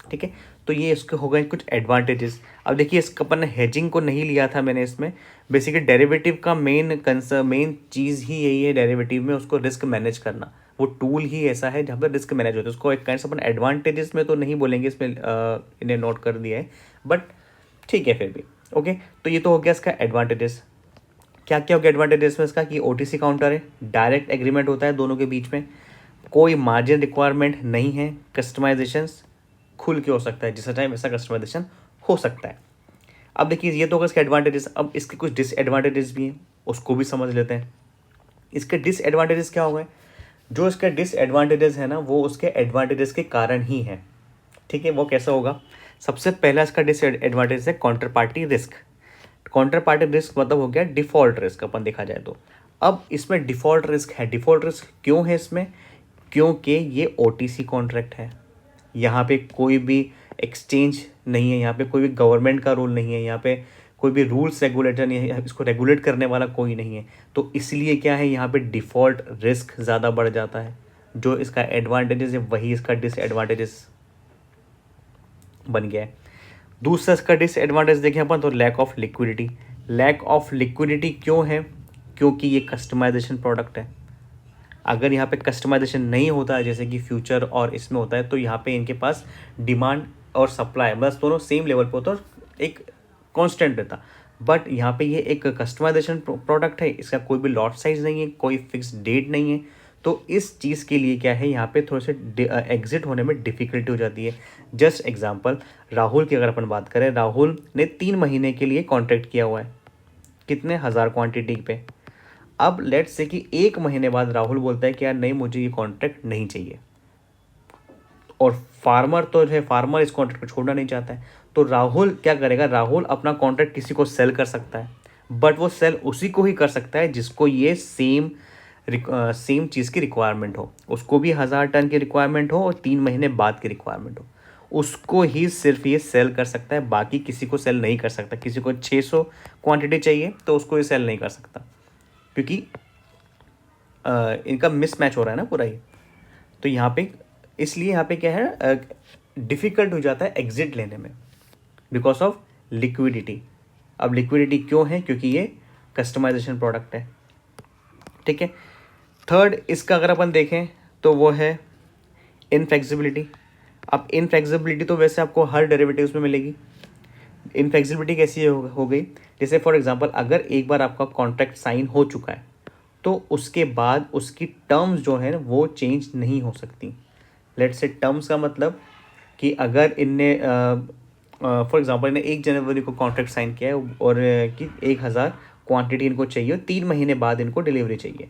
ठीक है, तो ये इसके हो गए कुछ एडवांटेजेस। अब देखिए इसका अपन हेजिंग को नहीं लिया था मैंने इसमें, बेसिकली डेरिवेटिव का मेन चीज़ ही यही है डेरिवेटिव में, उसको रिस्क मैनेज करना। वो टूल ही ऐसा है जहाँ पर रिस्क मैनेज होता है, उसको एक काइंड से अपन एडवांटेजेस में तो नहीं बोलेंगे, इसमें इन्हें नोट कर दिया है, बट ठीक है फिर भी ओके। तो ये तो हो गया इसका एडवांटेजेस। क्या क्या हो गया एडवांटेजेस में इसका, कि OTC काउंटर है, डायरेक्ट एग्रीमेंट होता है दोनों के बीच में, कोई मार्जिन रिक्वायरमेंट नहीं है, कस्टमाइजेशंस खुल के हो सकता है, जिस टाइम ऐसा कस्टमाइजेशन हो सकता है। अब देखिए ये तो होगा इसके एडवांटेजेस। अब इसके कुछ डिसएडवांटेजेस भी हैं, उसको भी समझ लेते हैं। इसके डिसएडवांटेजेस क्या हो गए, जो इसके डिसएडवांटेजेस है ना वो उसके एडवांटेजेस के कारण ही है। ठीक है, वो कैसा होगा, सबसे पहला इसका डिसएडवांटेज है counter party risk. Counter party risk मतलब हो गया डिफ़ॉल्ट रिस्क अपन देखा जाए तो। अब इसमें डिफ़ॉल्ट रिस्क है, डिफ़ॉल्ट रिस्क क्यों है इसमें, क्योंकि ये OTC कॉन्ट्रैक्ट है, यहाँ पे कोई भी एक्सचेंज नहीं है, यहाँ पे कोई भी गवर्नमेंट का रूल नहीं है, यहाँ पे कोई भी रूल्स रेगुलेटर नहीं है, इसको रेगुलेट करने वाला कोई नहीं है। तो इसलिए क्या है, यहाँ पे डिफ़ॉल्ट रिस्क ज़्यादा बढ़ जाता है। जो इसका एडवांटेजेस है वही इसका डिसएडवांटेजेस बन गया है। दूसरा इसका डिसएडवांटेज देखें अपन तो lack of liquidity. Lack of liquidity क्यों है, क्योंकि ये कस्टमाइजेशन प्रोडक्ट है। अगर यहाँ पे कस्टमाइजेशन नहीं होता है जैसे कि फ्यूचर और इसमें होता है, तो यहाँ पे इनके पास डिमांड और सप्लाई बस दोनों सेम लेवल पे होता है, एक कांस्टेंट रहता। बट यहाँ पे ये एक कस्टमाइजेशन प्रोडक्ट है, इसका कोई भी लॉट साइज नहीं है, कोई फिक्स डेट नहीं है, तो इस चीज़ के लिए क्या है यहाँ पे थोड़े से एग्जिट होने में डिफ़िकल्टी हो जाती है। जस्ट एग्जांपल राहुल की अगर अपन बात करें, राहुल ने 3 महीने के लिए कॉन्ट्रैक्ट किया हुआ है, कितने 1000 क्वांटिटी पे। अब लेट्स से कि 1 महीने बाद राहुल बोलता है कि यार नहीं, मुझे ये कॉन्ट्रैक्ट नहीं चाहिए, और फार्मर तो है, फार्मर इस कॉन्ट्रैक्ट को छोड़ना नहीं चाहता है, तो राहुल क्या करेगा, राहुल अपना कॉन्ट्रैक्ट किसी को सेल कर सकता है, बट वो सेल उसी को ही कर सकता है जिसको ये सेम चीज़ की रिक्वायरमेंट हो, उसको भी 1000 टन की रिक्वायरमेंट हो और 3 महीने बाद की रिक्वायरमेंट हो, उसको ही सिर्फ ये सेल कर सकता है, बाकी किसी को सेल नहीं कर सकता। किसी को 600 क्वांटिटी चाहिए तो उसको ये सेल नहीं कर सकता, क्योंकि इनका मिसमैच हो रहा है ना पूरा ये। तो यहाँ पे इसलिए यहाँ पे क्या है, डिफ़िकल्ट हो जाता है एग्जिट लेने में बिकॉज ऑफ लिक्विडिटी। अब लिक्विडिटी क्यों है, क्योंकि ये कस्टमाइजेशन प्रोडक्ट है। ठीक है, थर्ड इसका अगर अपन देखें तो वो है इनफ्लेक्सिबिलिटी। अब इनफ्लेक्सिबिलिटी तो वैसे आपको हर डेरिवेटिव्स में मिलेगी। इनफ्लेक्सिबिलिटी कैसी हो गई, जैसे फॉर एग्जांपल अगर एक बार आपका कॉन्ट्रैक्ट साइन हो चुका है तो उसके बाद उसकी टर्म्स जो है वो चेंज नहीं हो सकती। लेट्स से टर्म्स का मतलब कि अगर इनने फॉर एग्जांपल इन्हें 1 जनवरी को कॉन्ट्रैक्ट साइन किया है और कि 1000 क्वांटिटी इनको चाहिए, 3 महीने बाद इनको डिलीवरी चाहिए।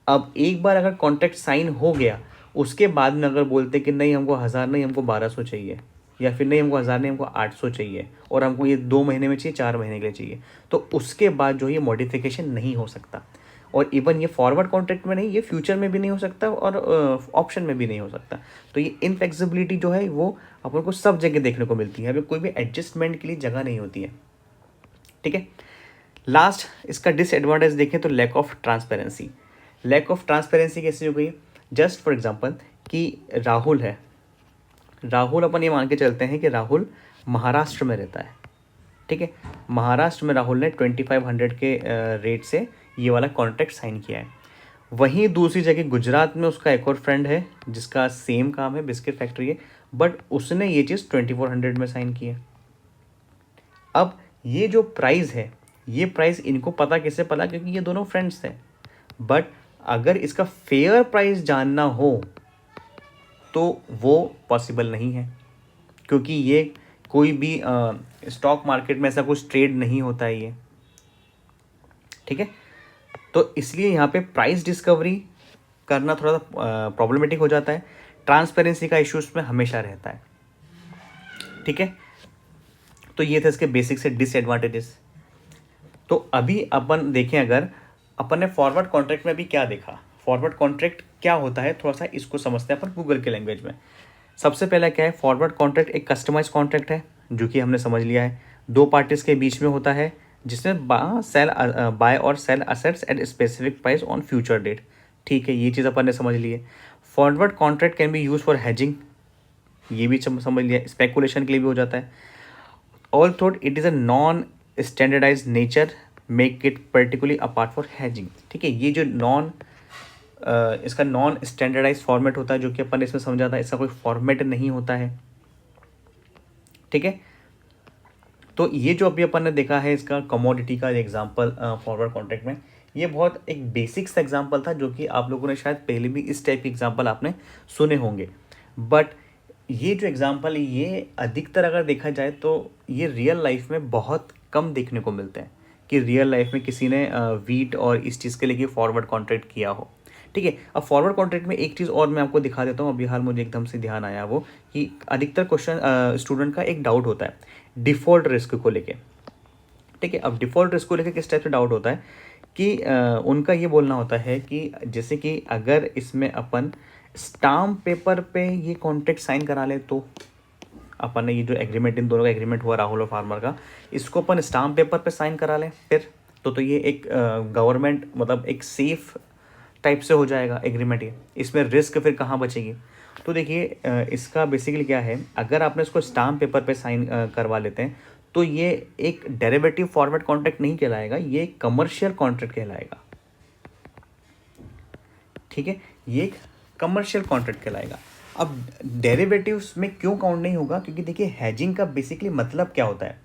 अब एक बार अगर कॉन्ट्रैक्ट साइन हो गया, उसके बाद में अगर बोलते कि नहीं हमको 1000 नहीं हमको 1200 चाहिए, या फिर नहीं हमको 1000 नहीं हमको 800 चाहिए और हमको ये 2 महीने में चाहिए, 4 महीने के लिए चाहिए, तो उसके बाद जो ये मॉडिफिकेशन नहीं हो सकता। और इवन ये फॉरवर्ड कॉन्ट्रैक्ट में नहीं, ये फ्यूचर में भी नहीं हो सकता और ऑप्शन में भी नहीं हो सकता। तो ये इनफ्लेक्सिबिलिटी जो है वो अपन को सब जगह देखने को मिलती है, अभी कोई भी एडजस्टमेंट के लिए जगह नहीं होती है। ठीक है, लास्ट इसका डिसएडवांटेज देखें तो lack of transparency. Lack of transparency कैसे हो गई? जस्ट फॉर एग्जांपल कि राहुल है, राहुल अपन ये मान के चलते हैं कि राहुल महाराष्ट्र में रहता है। ठीक है, महाराष्ट्र में राहुल ने 2500 के रेट से ये वाला कॉन्ट्रैक्ट साइन किया है। वहीं दूसरी जगह गुजरात में उसका एक और फ्रेंड है जिसका सेम काम है, बिस्किट फैक्ट्री है, बट उसने ये चीज़ 2400 में साइन की है। अब ये जो प्राइस है, ये प्राइस इनको पता कैसे पता? क्योंकि ये दोनों फ्रेंड्स थे। बट अगर इसका फेयर प्राइस जानना हो तो वो पॉसिबल नहीं है, क्योंकि ये कोई भी स्टॉक मार्केट में ऐसा कुछ ट्रेड नहीं होता है ये। ठीक है, तो इसलिए यहाँ पे प्राइस डिस्कवरी करना थोड़ा सा प्रॉब्लमेटिक हो जाता है। ट्रांसपेरेंसी का इशू इसमें हमेशा रहता है। ठीक है, तो ये थे इसके बेसिक से डिसएडवांटेजेस। तो अभी अपन देखें, अगर अपन ने फॉरवर्ड कॉन्ट्रैक्ट में भी क्या देखा, फॉरवर्ड कॉन्ट्रैक्ट क्या होता है, थोड़ा सा इसको समझते हैं अपन गूगल के लैंग्वेज में। सबसे पहला क्या है, फॉरवर्ड कॉन्ट्रैक्ट एक कस्टमाइज कॉन्ट्रैक्ट है, जो कि हमने समझ लिया है, दो पार्टीज के बीच में होता है, जिसमें बाय और sell assets at specific price on future date. ठीक है, ये चीज़ अपन ने समझ ली है। Forward contract can be use for hedging, ये भी समझ लिया, स्पेकुलेशन के लिए भी हो जाता है। Although it is a non standardize nature make it particularly apart for hedging. ठीक है, ये जो इसका नॉन स्टैंडर्डाइज फॉर्मेट होता है, जो कि अपन इसमें समझा था, इसका कोई फॉर्मेट नहीं होता है। ठीक है, तो ये जो अभी अपन ने देखा है इसका कमोडिटी का एग्जांपल फॉरवर्ड कॉन्ट्रैक्ट में, ये बहुत एक बेसिक सा एग्जांपल था, जो कि आप लोगों ने शायद पहले भी इस टाइप के एग्जांपल आपने सुने होंगे। बट ये जो एग्जांपल है, ये अधिकतर अगर देखा जाए तो ये रियल लाइफ में बहुत कम देखने को मिलते हैं कि रियल लाइफ में किसी ने वीट और इस चीज़ के लिए फॉरवर्ड कॉन्ट्रैक्ट किया हो। ठीक है, अब फॉरवर्ड कॉन्ट्रैक्ट में एक चीज़ और मैं आपको दिखा देता हूँ, अभी हाल मुझे एकदम से ध्यान आया वो, कि अधिकतर क्वेश्चन स्टूडेंट का एक डाउट होता है डिफ़ॉल्ट रिस्क को लेके। ठीक है, अब डिफ़ॉल्ट रिस्क को लेके किस टाइप से डाउट होता है कि उनका ये बोलना होता है कि जैसे कि अगर इसमें अपन स्टाम्प पेपर पे ये कॉन्ट्रैक्ट साइन करा ले, तो अपन ने ये जो एग्रीमेंट, इन दोनों का एग्रीमेंट हुआ राहुल और फार्मर का, इसको अपन स्टाम्प पेपर पे साइन करा लें फिर तो ये एक गवर्नमेंट मतलब एक सेफ टाइप से हो जाएगा एग्रीमेंट। ये इसमें रिस्क फिर कहाँ बचेगी? तो देखिए इसका बेसिकली क्या है, अगर आपने इसको स्टाम्प पेपर पे साइन करवा लेते हैं तो ये एक डेरिवेटिव फॉरवर्ड कॉन्ट्रैक्ट नहीं कहलाएगा, ये कमर्शियल कॉन्ट्रैक्ट कहलाएगा। ठीक है, ये एक कमर्शियल कॉन्ट्रैक्ट कहलाएगा। अब डेरिवेटिव्स में क्यों काउंट नहीं होगा? क्योंकि देखिए हेजिंग का बेसिकली मतलब क्या होता है?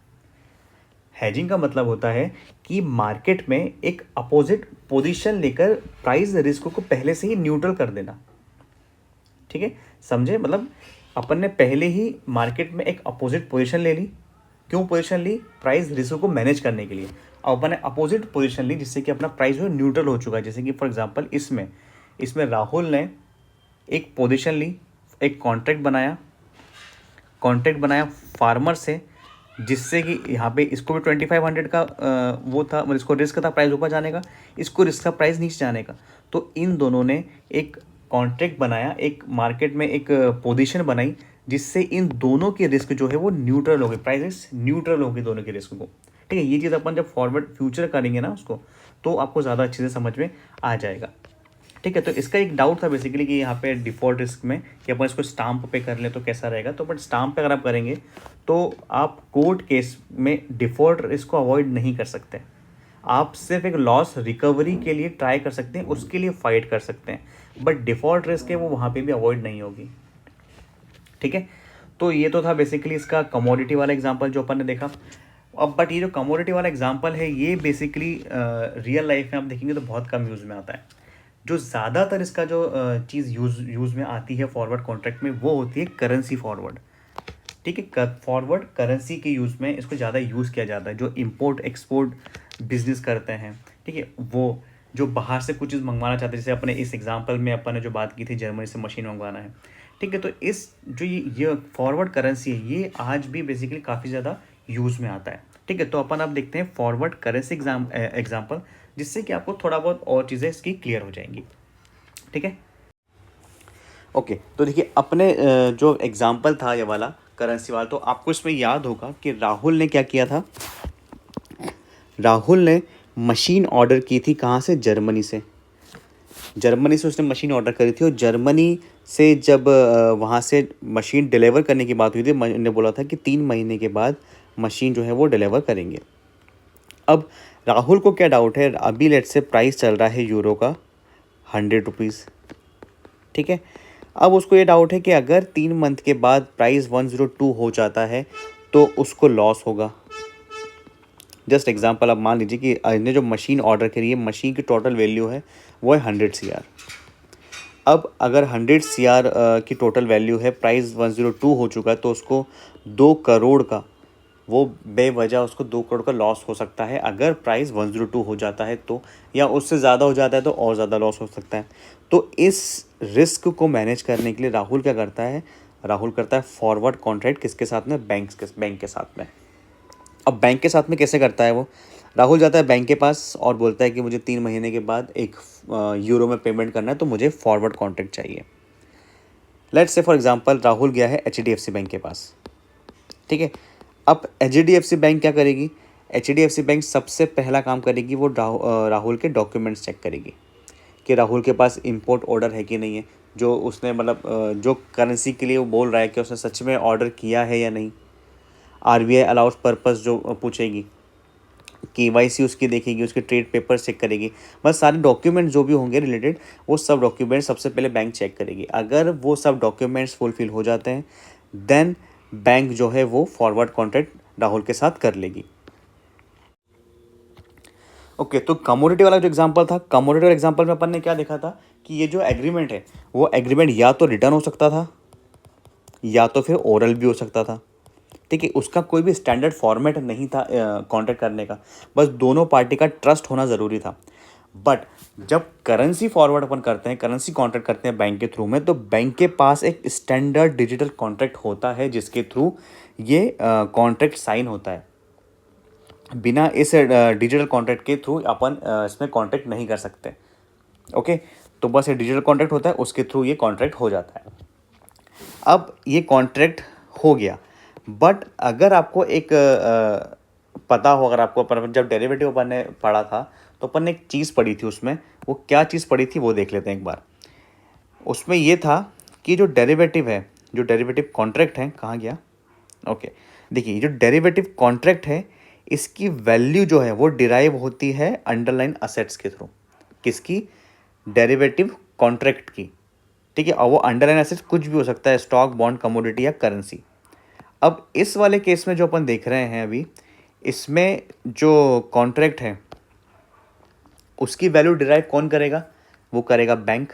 हेजिंग का मतलब होता है कि मार्केट में एक अपोजिट पोजीशन लेकर प्राइस रिस्क को पहले से ही न्यूट्रल कर देना। ठीक है, समझे? मतलब अपन ने पहले ही मार्केट में एक अपोजिट पोजीशन ले ली। क्यों पोजीशन ली? प्राइस रिस्क को मैनेज करने के लिए। अब अपन ने अपोजिट पोजीशन ली जिससे कि अपना प्राइस जो है न्यूट्रल हो चुका है। जैसे कि फॉर एग्जांपल इसमें राहुल ने एक पोजीशन ली, एक कॉन्ट्रैक्ट बनाया फार्मर से, जिससे कि यहाँ पे इसको भी 2500 का वो था, मतलब इसको रिस्क था प्राइस ऊपर जाने का, इसको रिस्क था प्राइस नीचे जाने का। तो इन दोनों ने एक कॉन्ट्रैक्ट बनाया, एक मार्केट में एक पोजीशन बनाई, जिससे इन दोनों की रिस्क जो है वो न्यूट्रल हो गई, प्राइसेस न्यूट्रल हो गई दोनों की रिस्क को। ठीक है, ये चीज़ अपन जब फॉरवर्ड फ्यूचर करेंगे ना उसको, तो आपको ज़्यादा अच्छे से समझ में आ जाएगा। ठीक है, तो इसका एक डाउट था बेसिकली कि यहाँ पे डिफ़ॉल्ट रिस्क में कि अपन इसको स्टाम्प पे कर लें तो कैसा रहेगा। तो बट स्टाम्प पे अगर आप करेंगे तो आप कोर्ट केस में डिफ़ॉल्ट रिस्क को अवॉइड नहीं कर सकते। आप सिर्फ एक लॉस रिकवरी के लिए ट्राई कर सकते हैं, उसके लिए फाइट कर सकते हैं, बट डिफ़ॉल्ट रिस्क है वो वहाँ पे भी अवॉइड नहीं होगी। ठीक है, तो ये तो था बेसिकली इसका कमोडिटी वाला एग्जांपल जो अपन ने देखा। अब बट ये जो कमोडिटी वाला एग्जांपल है ये बेसिकली रियल लाइफ में आप देखेंगे तो बहुत कम यूज़ में आता है। जो ज़्यादातर इसका जो चीज़ यूज़ में आती है फॉरवर्ड कॉन्ट्रैक्ट में, वो होती है करेंसी फॉरवर्ड। ठीक है, फॉरवर्ड करेंसी के यूज़ में इसको ज़्यादा यूज़ किया जाता है। जो इंपोर्ट एक्सपोर्ट बिजनेस करते हैं, ठीक है, वो जो बाहर से कुछ चीज़ मंगवाना चाहते हैं, जैसे अपने इस एग्जांपल में अपन ने जो बात की थी जर्मनी से मशीन मंगवाना है, ठीक है। तो इस जो ये फॉरवर्ड करेंसी है, ये आज भी बेसिकली काफ़ी ज़्यादा यूज़ में आता है, ठीक है। तो अपन अब देखते हैं फॉरवर्ड करेंसी एग्जाम्पल, जिससे कि आपको थोड़ा बहुत और चीज़ें इसकी क्लियर हो जाएंगी, ठीक है। ओके तो देखिए अपने जो एग्जाम्पल था ये वाला करेंसी वाला, तो आपको इसमें याद होगा कि राहुल ने क्या किया था। राहुल ने मशीन ऑर्डर की थी कहाँ से, जर्मनी से। जर्मनी से उसने मशीन ऑर्डर करी थी, और जर्मनी से जब वहाँ से मशीन डिलीवर करने की बात हुई थी, ने बोला था कि 3 महीने के बाद मशीन जो है वो डिलीवर करेंगे। अब राहुल को क्या डाउट है, अभी लेट से प्राइस चल रहा है यूरो का 100 रुपीज़, ठीक है। अब उसको ये डाउट है कि अगर 3 मंथ के बाद प्राइस 102 हो जाता है तो उसको लॉस होगा। जस्ट एग्जांपल, अब मान लीजिए कि इसने जो मशीन ऑर्डर करी है, मशीन की टोटल वैल्यू है वो है 100 CR। अब अगर 100 CR की टोटल वैल्यू है, प्राइस 102 हो चुका है, तो उसको 2 करोड़ का, वो बेवजह उसको 2 करोड़ का लॉस हो सकता है अगर प्राइस 102 हो जाता है तो, या उससे ज़्यादा हो जाता है तो और ज़्यादा लॉस हो सकता है। तो इस रिस्क को मैनेज करने के लिए राहुल क्या करता है, राहुल करता है फॉरवर्ड कॉन्ट्रैक्ट किसके साथ में, बैंक के साथ में। अब बैंक के साथ में कैसे करता है वो, राहुल जाता है बैंक के पास और बोलता है कि मुझे 3 महीने के बाद एक यूरो में पेमेंट करना है, तो मुझे फॉरवर्ड कॉन्ट्रैक्ट चाहिए। Let's say for example Rahul गया है HDFC बैंक के पास, ठीक है। अब HDFC बैंक क्या करेगी, HDFC बैंक सबसे पहला काम करेगी, वो राहुल के डॉक्यूमेंट्स चेक करेगी कि राहुल के पास इंपोर्ट ऑर्डर है कि नहीं है, जो उसने मतलब जो करेंसी के लिए वो बोल रहा है कि उसने सच में ऑर्डर किया है या नहीं। RBI अलाउड पर्पस जो पूछेगी, KYC उसकी देखेगी, उसके ट्रेड पेपर चेक करेगी, बस सारे डॉक्यूमेंट जो भी होंगे रिलेटेड, वो सब डॉक्यूमेंट सबसे पहले बैंक चेक करेगी। अगर वो सब डॉक्यूमेंट्स फुलफिल हो जाते हैं, देन बैंक जो है वो फॉरवर्ड कॉन्ट्रैक्ट राहुल के साथ कर लेगी। ओके तो कमोडिटी वाला जो एग्जांपल था, कमोडिटी वाले एग्जांपल में अपन ने क्या देखा था कि ये जो एग्रीमेंट है, वो एग्रीमेंट या तो रिटर्न हो सकता था या तो फिर ओरल भी हो सकता था, ठीक है। उसका कोई भी स्टैंडर्ड फॉर्मेट नहीं था कॉन्ट्रैक्ट करने का, बस दोनों पार्टी का ट्रस्ट होना ज़रूरी था। बट जब करेंसी फॉरवर्ड अपन करते हैं, करेंसी कॉन्ट्रैक्ट करते हैं बैंक के थ्रू में, तो बैंक के पास एक स्टैंडर्ड डिजिटल कॉन्ट्रैक्ट होता है जिसके थ्रू ये कॉन्ट्रैक्ट साइन होता है। बिना इस डिजिटल कॉन्ट्रैक्ट के थ्रू अपन इसमें कॉन्ट्रैक्ट नहीं कर सकते, ओके। तो बस ये डिजिटल कॉन्ट्रैक्ट होता है, उसके थ्रू ये कॉन्ट्रैक्ट हो जाता है। अब ये कॉन्ट्रैक्ट हो गया, बट अगर आपको एक पता हो, अगर आपको जब डेरिवेटिव अपन ने पढ़ा था, तो अपन ने एक चीज़ पढ़ी थी उसमें, वो क्या चीज़ पढ़ी थी वो देख लेते हैं एक बार। उसमें ये था कि जो डेरिवेटिव है, जो डेरिवेटिव कॉन्ट्रैक्ट है, कहाँ गया, ओके। देखिए जो डेरिवेटिव कॉन्ट्रैक्ट है, इसकी वैल्यू जो है वो डिराइव होती है अंडरलाइन असेट्स के थ्रू। किसकी, डेरिवेटिव कॉन्ट्रैक्ट की, ठीक है। और वो अंडरलाइन एसेट्स कुछ भी हो सकता है, स्टॉक, बॉन्ड, कमोडिटी या करेंसी। अब इस वाले केस में जो अपन देख रहे हैं अभी, इसमें जो कॉन्ट्रैक्ट है उसकी वैल्यू डिराइव कौन करेगा, वो करेगा बैंक,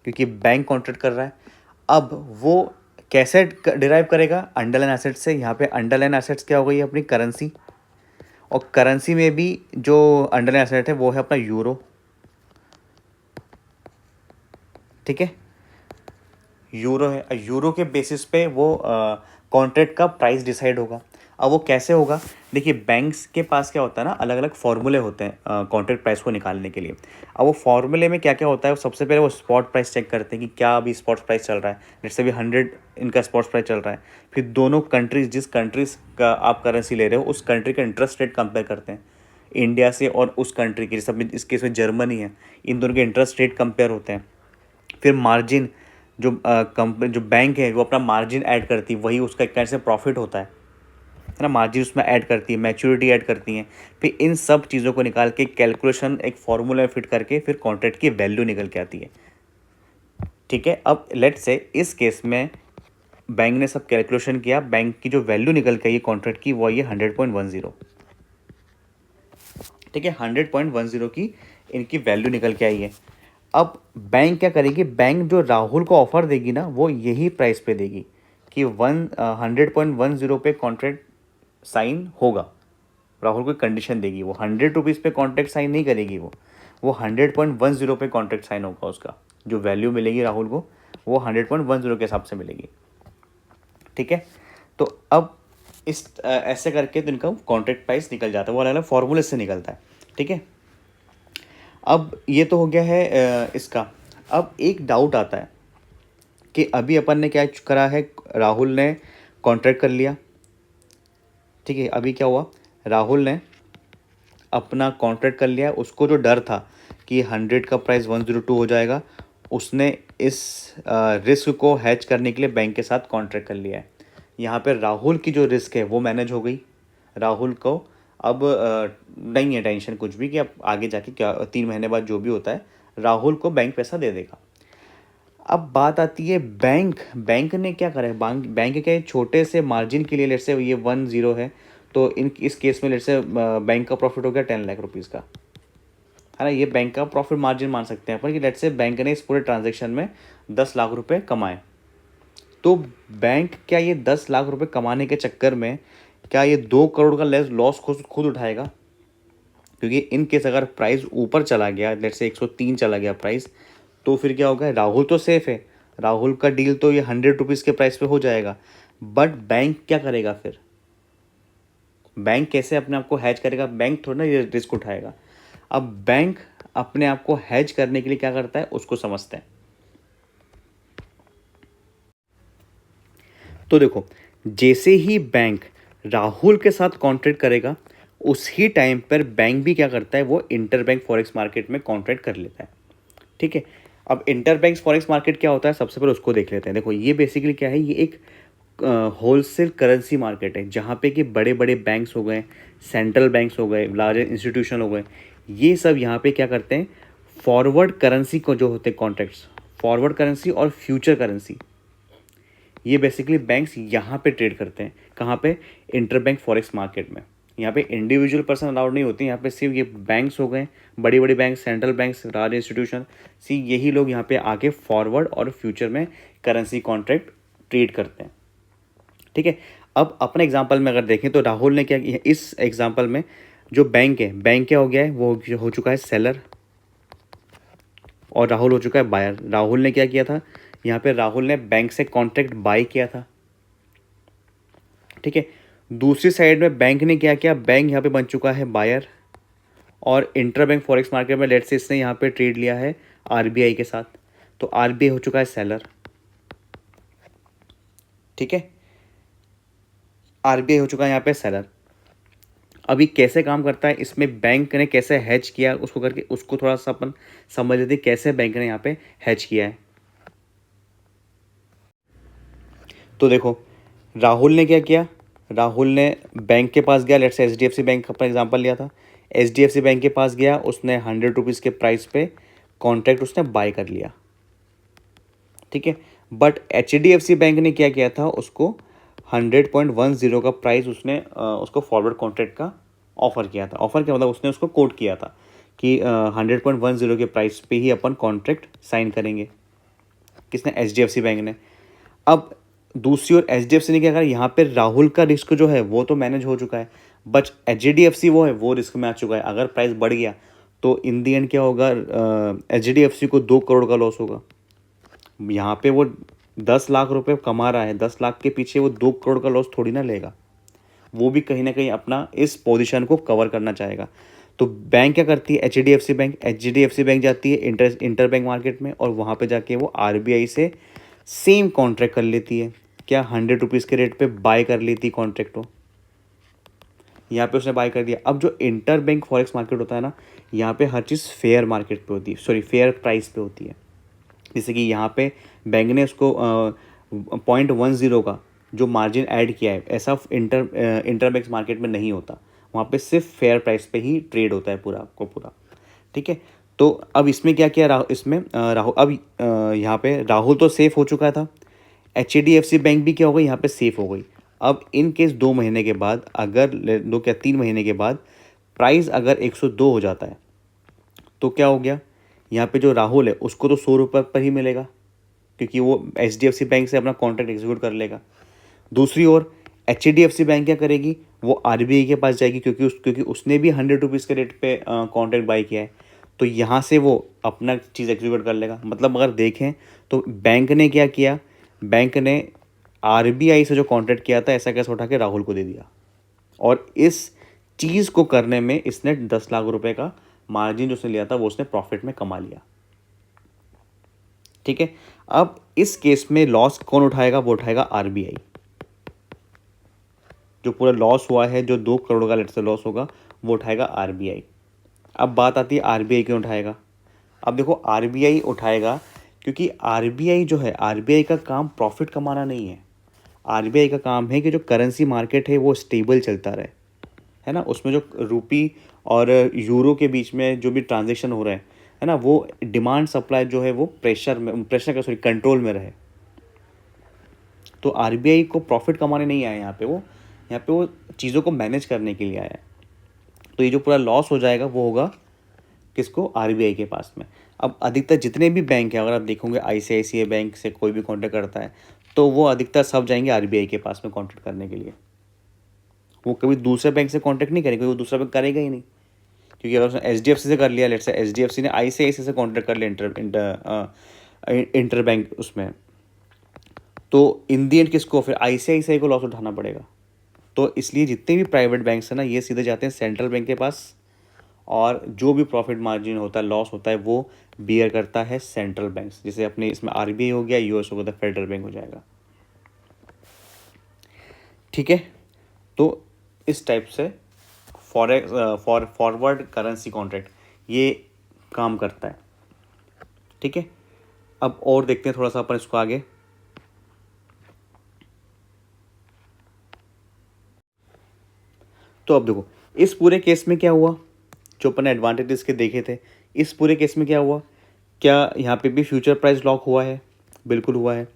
क्योंकि बैंक कॉन्ट्रैक्ट कर रहा है। अब वो कैसे डिराइव करेगा, अंडरलाइन एसेट्स से। यहाँ पे अंडरलाइन एसेट्स क्या हो गई, अपनी करेंसी, और करेंसी में भी जो अंडरलाइन एसेट है वो है अपना यूरो, ठीक है। यूरो है, यूरो के बेसिस पे वो कॉन्ट्रैक्ट का प्राइस डिसाइड होगा। अब वो कैसे होगा, देखिए बैंक्स के पास क्या होता है ना, अलग अलग फॉर्मूले होते हैं कॉन्ट्रैक्ट प्राइस को निकालने के लिए। अब वो फॉर्मूले में क्या क्या होता है, वो सबसे पहले वो स्पॉट प्राइस चेक करते हैं कि क्या अभी स्पॉट प्राइस चल रहा है, जैसे अभी 100 इनका स्पॉट प्राइस चल रहा है। फिर दोनों कंट्रीज, जिस कंट्रीज का आप करेंसी ले रहे हो, उस कंट्री का इंटरेस्ट रेट कंपेयर करते हैं इंडिया से, और उस कंट्री की, जैसे इस केस में जर्मनी है, इन दोनों के इंटरेस्ट रेट कंपेयर होते हैं। फिर मार्जिन, जो कंपनी, जो बैंक है, वो अपना मार्जिन ऐड करती है, वही उसका एक तरह से प्रॉफिट होता है ना, मार्जिन उसमें ऐड करती है, मैच्योरिटी ऐड करती हैं। फिर इन सब चीज़ों को निकाल के कैलकुलेशन एक फॉर्मूला में फिट करके फिर कॉन्ट्रैक्ट की वैल्यू निकल के आती है, ठीक है। अब लेट्स से इस केस में बैंक ने सब कैलकुलेशन किया, बैंक की जो वैल्यू निकल के आई कॉन्ट्रैक्ट की, वो ये 100.10, ठीक है। 100.10 की इनकी वैल्यू निकल के आई है। अब बैंक क्या करेगी, बैंक जो राहुल को ऑफर देगी ना, वो यही प्राइस पे देगी कि 100.10 पे कॉन्ट्रैक्ट साइन होगा, राहुल को कंडीशन देगी, वो 100 रुपीज़ पे कॉन्ट्रैक्ट साइन नहीं करेगी, वो 100.10 पे कॉन्ट्रैक्ट साइन होगा, उसका जो वैल्यू मिलेगी राहुल को वो 100.10 के हिसाब से मिलेगी। ठीक है, तो अब इस ऐसे करके तो इनका कॉन्ट्रैक्ट प्राइस निकल जाता है, वो अलग अलग फॉर्मूले से निकलता है। ठीक है, अब ये तो हो गया है इसका। अब एक डाउट आता है कि अभी अपन ने क्या करा है, राहुल ने कॉन्ट्रैक्ट कर लिया। ठीक है, अभी क्या हुआ, राहुल ने अपना कॉन्ट्रैक्ट कर लिया, उसको जो डर था कि 100 का प्राइस 102 हो जाएगा, उसने इस रिस्क को हैच करने के लिए बैंक के साथ कॉन्ट्रैक्ट कर लिया है। यहाँ पे राहुल की जो रिस्क है वो मैनेज हो गई। राहुल को अब नहीं है टेंशन कुछ भी कि अब आगे जाके क्या 3 महीने बाद जो भी होता है राहुल को बैंक पैसा दे देगा। अब बात आती है बैंक ने क्या करा है, बैंक के छोटे से मार्जिन के लिए, लेट से ये 10 है, तो इस केस में लेट से बैंक का प्रॉफिट हो गया 10 लाख रुपीज़ का, है ना। ये बैंक का प्रॉफिट मार्जिन मान सकते हैं अपन कि लेट से बैंक ने इस पूरे ट्रांजेक्शन में 10 लाख रुपए कमाए। तो बैंक क्या ये 10 लाख रुपए कमाने के चक्कर में क्या ये 2 करोड़ का लॉस खुद उठाएगा? क्योंकि इन केस अगर प्राइस ऊपर चला गया, लेट से 103 चला गया प्राइस, तो फिर क्या होगा, राहुल तो सेफ है, राहुल का डील तो ये 100 रुपीज़ के प्राइस पे हो जाएगा। बट बैंक क्या करेगा फिर? बैंक कैसे अपने आप को हैज करेगा? बैंक थोड़ा ना ये रिस्क उठाएगा। अब बैंक अपने आप को हैज करने के लिए क्या करता है उसको समझते हैं। तो देखो, जैसे ही बैंक राहुल के साथ कॉन्ट्रैक्ट करेगा उसी टाइम पर बैंक भी क्या करता है, वो इंटर बैंक फॉरेक्स मार्केट में कॉन्ट्रैक्ट कर लेता है। ठीक है, अब इंटर बैंक फॉरेक्स मार्केट क्या होता है, सबसे पहले उसको देख लेते हैं। देखो, ये बेसिकली क्या है, ये एक होलसेल करेंसी मार्केट है जहाँ पे कि बड़े बड़े बैंक्स हो गए, सेंट्रल बैंक्स हो गए, लार्ज इंस्टीट्यूशन हो गए, ये सब यहाँ पे क्या करते हैं, फॉरवर्ड करेंसी को जो होते हैं कॉन्ट्रैक्ट्स, फॉरवर्ड करेंसी और फ्यूचर करेंसी, ये बेसिकली बैंक्स यहाँ पे ट्रेड करते हैं। कहाँ पे? इंटर बैंक फॉरेक्स मार्केट में। यहाँ पे इंडिविजुअल पर्सन अलाउड नहीं होती, यहाँ पे सिर्फ ये बैंक्स हो गए, बड़ी बड़ी bank, central banks, large institution, यही लोग यहाँ पे आके फॉरवर्ड और फ्यूचर में करेंसी कॉन्ट्रैक्ट ट्रेड करते हैं। ठीक है, अब अपने एग्जांपल में अगर देखें तो राहुल ने क्या किया, इस एग्जांपल में जो बैंक है, बैंक क्या हो गया है, वो हो चुका है सेलर और राहुल हो चुका है बायर। राहुल ने क्या किया था, यहाँ पे राहुल ने बैंक से कॉन्ट्रैक्ट बाय किया था। ठीक है, दूसरी साइड में बैंक ने क्या किया, बैंक यहाँ पे बन चुका है बायर और इंटर बैंक फॉरेक्स मार्केट में लेट से इसने यहाँ पे ट्रेड लिया है आरबीआई के साथ, तो आरबीआई हो चुका है सेलर। ठीक है, आरबीआई हो चुका है यहाँ पे सेलर। अभी कैसे काम करता है, इसमें बैंक ने कैसे हैच किया उसको करके उसको थोड़ा सा अपन समझ लेते कैसे बैंक ने यहाँ पे हैच किया है। तो देखो, राहुल ने क्या किया, राहुल ने बैंक के पास गया, लेट्स से एचडीएफसी बैंक का एग्जांपल लिया था, एचडीएफसी बैंक के पास गया, उसने 100 रुपीज़ के प्राइस पे कॉन्ट्रैक्ट उसने बाय कर लिया। ठीक है, बट एचडीएफसी बैंक ने क्या किया था, उसको 100.10 का प्राइस उसने उसको फॉरवर्ड कॉन्ट्रैक्ट का ऑफ़र किया था। ऑफ़र क्या मतलब, उसने उसको कोट किया था कि 100.10 के प्राइस पे ही अपन कॉन्ट्रैक्ट साइन करेंगे। किसने? एचडीएफसी बैंक ने। अब दूसरी ओर एचडीएफसी ने क्या करा, यहाँ पे राहुल का रिस्क जो है वो तो मैनेज हो चुका है, बट एचडीएफसी वो है वो रिस्क में आ चुका है। अगर प्राइस बढ़ गया तो इन दी एंड क्या होगा, एचडीएफसी को 2 करोड़ का लॉस होगा। यहाँ पे वो 10 लाख रुपए कमा रहा है, 10 लाख के पीछे वो 2 करोड़ का लॉस थोड़ी ना लेगा, वो भी कहीं ना कहीं अपना इस पोजीशन को कवर करना चाहेगा। तो बैंक क्या करती है, एचडीएफसी बैंक जाती है इंटर बैंक मार्केट में और वहाँ पे जाके वो आरबीआई से सेम कॉन्ट्रैक्ट कर लेती है। क्या 100 रुपीज़ के रेट पे बाय कर लेती कॉन्ट्रैक्ट को, यहाँ पे उसने बाय कर दिया। अब जो इंटर बैंक फॉरेक्स मार्केट होता है ना, यहाँ पे हर चीज़ फेयर मार्केट पे होती है, सॉरी फेयर प्राइस पे होती है। जैसे कि यहाँ पे बैंक ने उसको 0.10 का जो मार्जिन ऐड किया है, ऐसा इंटर बैंक मार्केट में नहीं होता, वहाँ पे सिर्फ फेयर प्राइस पे ही ट्रेड होता है पूरा। ठीक है, तो अब इसमें क्या किया, इसमें राहुल, अब यहाँ पे राहुल तो सेफ हो चुका था, एचडीएफसी बैंक भी क्या हो गई, यहाँ पे सेफ हो गई। अब इन केस 2 महीने के बाद, अगर 3 महीने के बाद प्राइस अगर 102 हो जाता है तो क्या हो गया, यहाँ पे जो राहुल है उसको तो 100 रुपये पर ही मिलेगा क्योंकि वो एचडीएफसी बैंक से अपना कॉन्ट्रैक्ट एग्जीक्यूट कर लेगा। दूसरी ओर HDFC बैंक क्या करेगी, वो RBI के पास जाएगी क्योंकि उसने भी 100 रुपीज़ के रेट पे कॉन्ट्रैक्ट बाई किया है, तो यहाँ से वो अपना चीज़ एग्जीक्यूट कर लेगा। मतलब अगर देखें तो बैंक ने क्या किया, बैंक ने RBI से जो कॉन्ट्रैक्ट किया था ऐसा कैसे उठा के राहुल को दे दिया, और इस चीज़ को करने में इसने 10 लाख रुपए का मार्जिन जो उसने लिया था वो उसने प्रॉफिट में कमा लिया। ठीक है, अब इस केस में लॉस कौन उठाएगा, वो उठाएगा RBI। जो पूरा लॉस हुआ है, जो 2 करोड़ का लेट से लॉस होगा, वो उठाएगा RBI। अब बात आती है RBI क्यों उठाएगा। अब देखो RBI उठाएगा क्योंकि RBI जो है, RBI का काम प्रॉफिट कमाना नहीं है। RBI का काम है कि जो करेंसी मार्केट है वो स्टेबल चलता रहे, है ना। उसमें जो रूपी और यूरो के बीच में जो भी ट्रांजेक्शन हो रहे हैं, है ना, वो डिमांड सप्लाई जो है वो प्रेशर कंट्रोल में रहे। तो RBI को प्रॉफिट कमाने नहीं आया यहाँ पे वो चीज़ों को मैनेज करने के लिए आया है। तो ये जो पूरा लॉस हो जाएगा वो होगा किसको, RBI के पास में। अब अधिकतर जितने भी बैंक हैं, अगर आप देखोगे ICICI बैंक से कोई भी कॉन्टैक्ट करता है तो वो अधिकतर सब जाएंगे RBI के पास में कॉन्टैक्ट करने के लिए। वो कभी दूसरे बैंक से कॉन्टैक्ट नहीं करेंगे, वो दूसरा बैंक करेगा ही नहीं। क्योंकि अगर उसने HDFC से कर लिया, लेट्स से HDFC ने ICICI से कॉन्टैक्ट कर लिया इंटर बैंक उसमें, तो इन दी एंड किसको, फिर ICICI को लॉस उठाना पड़ेगा। तो इसलिए जितने भी प्राइवेट बैंक्स हैं ना, ये सीधे जाते हैं सेंट्रल बैंक के पास, और जो भी प्रॉफिट मार्जिन होता है, लॉस होता है, वो बियर करता है सेंट्रल बैंक्स। जैसे अपने इसमें RBI हो गया, US हो गया, फेडरल बैंक हो जाएगा। ठीक है, तो इस टाइप से फॉरवर्ड करेंसी कॉन्ट्रैक्ट ये काम करता है। ठीक है, अब और देखते हैं थोड़ा सा अपन इसको आगे। तो अब देखो इस पूरे केस में क्या हुआ, जो अपन एडवांटेजेस के देखे थे, इस पूरे केस में क्या हुआ, क्या यहाँ पे भी फ्यूचर प्राइस लॉक हुआ है, बिल्कुल हुआ है।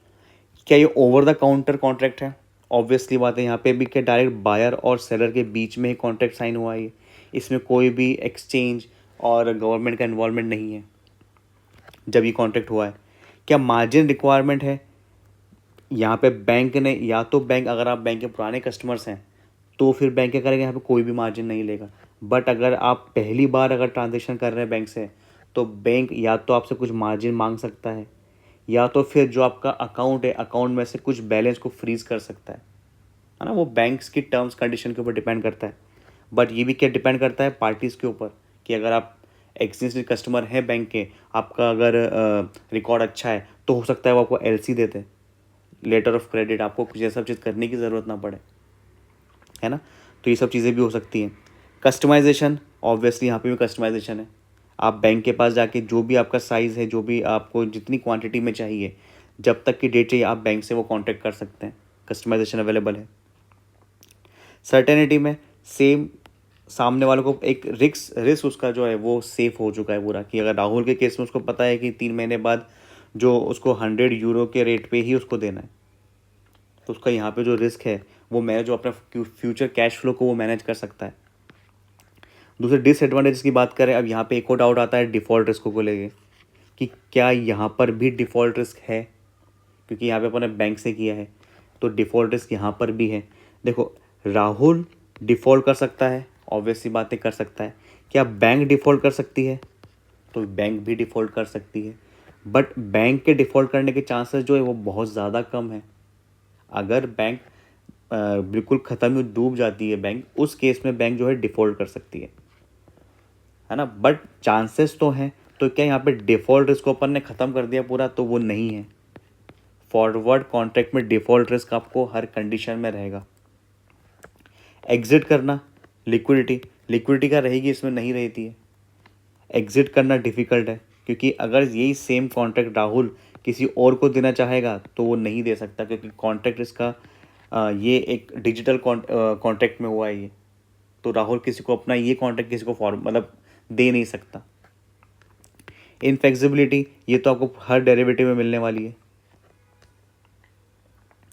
क्या ये ओवर द काउंटर कॉन्ट्रैक्ट है, ऑब्वियसली बात है। यहाँ पे भी क्या डायरेक्ट बायर और सेलर के बीच में ही कॉन्ट्रैक्ट साइन हुआ है, इसमें कोई भी एक्सचेंज और गवर्नमेंट का इन्वॉल्वमेंट नहीं है जब ये कॉन्ट्रैक्ट हुआ है। क्या मार्जिन रिक्वायरमेंट है, यहाँ पे बैंक ने, या तो बैंक, अगर आप बैंक के पुराने कस्टमर्स हैं तो फिर बैंक क्या करेगा, यहाँ पे कोई भी मार्जिन नहीं लेगा। बट अगर आप पहली बार अगर ट्रांजेक्शन कर रहे हैं बैंक से, तो बैंक या तो आपसे कुछ मार्जिन मांग सकता है, या तो फिर जो आपका अकाउंट है, अकाउंट में से कुछ बैलेंस को फ्रीज कर सकता है ना। वो बैंक्स की टर्म्स कंडीशन के ऊपर डिपेंड करता है। बट ये भी क्या डिपेंड करता है, पार्टीज़ के ऊपर, कि अगर आप एक्जिस्टिंग कस्टमर है बैंक के, आपका अगर रिकॉर्ड अच्छा है, तो हो सकता है वो आपको LC देते, लेटर ऑफ क्रेडिट, आपको कुछ ये सब चीज़ करने की ज़रूरत ना पड़े, है ना। तो ये सब चीज़ें भी हो सकती हैं। कस्टमाइजेशन, ऑब्वियसली यहाँ पे भी कस्टमाइजेशन है। आप बैंक के पास जाके जो भी आपका साइज़ है, जो भी आपको जितनी क्वांटिटी में चाहिए, जब तक की डेट चाहिए, आप बैंक से वो कॉन्टैक्ट कर सकते हैं, कस्टमाइजेशन अवेलेबल है। सर्टेनिटी में सेम, सामने वालों को एक रिस्क उसका जो है वो सेफ हो चुका है पूरा, कि अगर राहुल के केस में उसको पता है कि 3 महीने बाद जो उसको 100 यूरो के रेट पे ही उसको देना है, तो उसका यहाँ पे जो रिस्क है वो मैनेज, जो अपने फ्यूचर कैश फ्लो को वो मैनेज कर सकता है। दूसरे डिसएडवांटेज की बात करें, अब यहाँ पे एक और डाउट आता है डिफ़ॉल्ट रिस्क को लेके, कि क्या यहाँ पर भी डिफ़ॉल्ट रिस्क है, क्योंकि यहाँ पे अपने बैंक से किया है, तो डिफ़ॉल्ट रिस्क यहाँ पर भी है। देखो राहुल डिफ़ॉल्ट कर सकता है, ऑब्वियसली बातें कर सकता है। क्या बैंक डिफ़ॉल्ट कर सकती है, तो बैंक भी डिफ़ॉल्ट कर सकती है। बट बैंक के डिफ़ॉल्ट करने के चांसेस जो है वो बहुत ज़्यादा कम है। अगर बैंक बिल्कुल ख़त्म ही डूब जाती है बैंक, उस केस में बैंक जो है डिफ़ॉल्ट कर सकती है ना। बट चांसेस तो हैं, तो क्या यहाँ पे डिफ़ॉल्ट रिस्क को अपन ने ख़त्म कर दिया पूरा, तो वो नहीं है। फॉरवर्ड कॉन्ट्रैक्ट में डिफ़ॉल्ट रिस्क आपको हर कंडीशन में रहेगा। एग्जिट करना, लिक्विडिटी का रहेगी, इसमें नहीं रहती है। एग्जिट करना डिफ़िकल्ट है, क्योंकि अगर यही सेम कॉन्ट्रैक्ट राहुल किसी और को देना चाहेगा तो वो नहीं दे सकता, क्योंकि कॉन्ट्रैक्ट इसका ये एक डिजिटल कॉन्ट्रैक्ट में हुआ है ये, तो राहुल किसी को अपना ये कॉन्ट्रैक्ट किसी को मतलब दे नहीं सकता। इनफ्लेक्सिबिलिटी, ये तो आपको हर डेरिवेटिव में मिलने वाली है,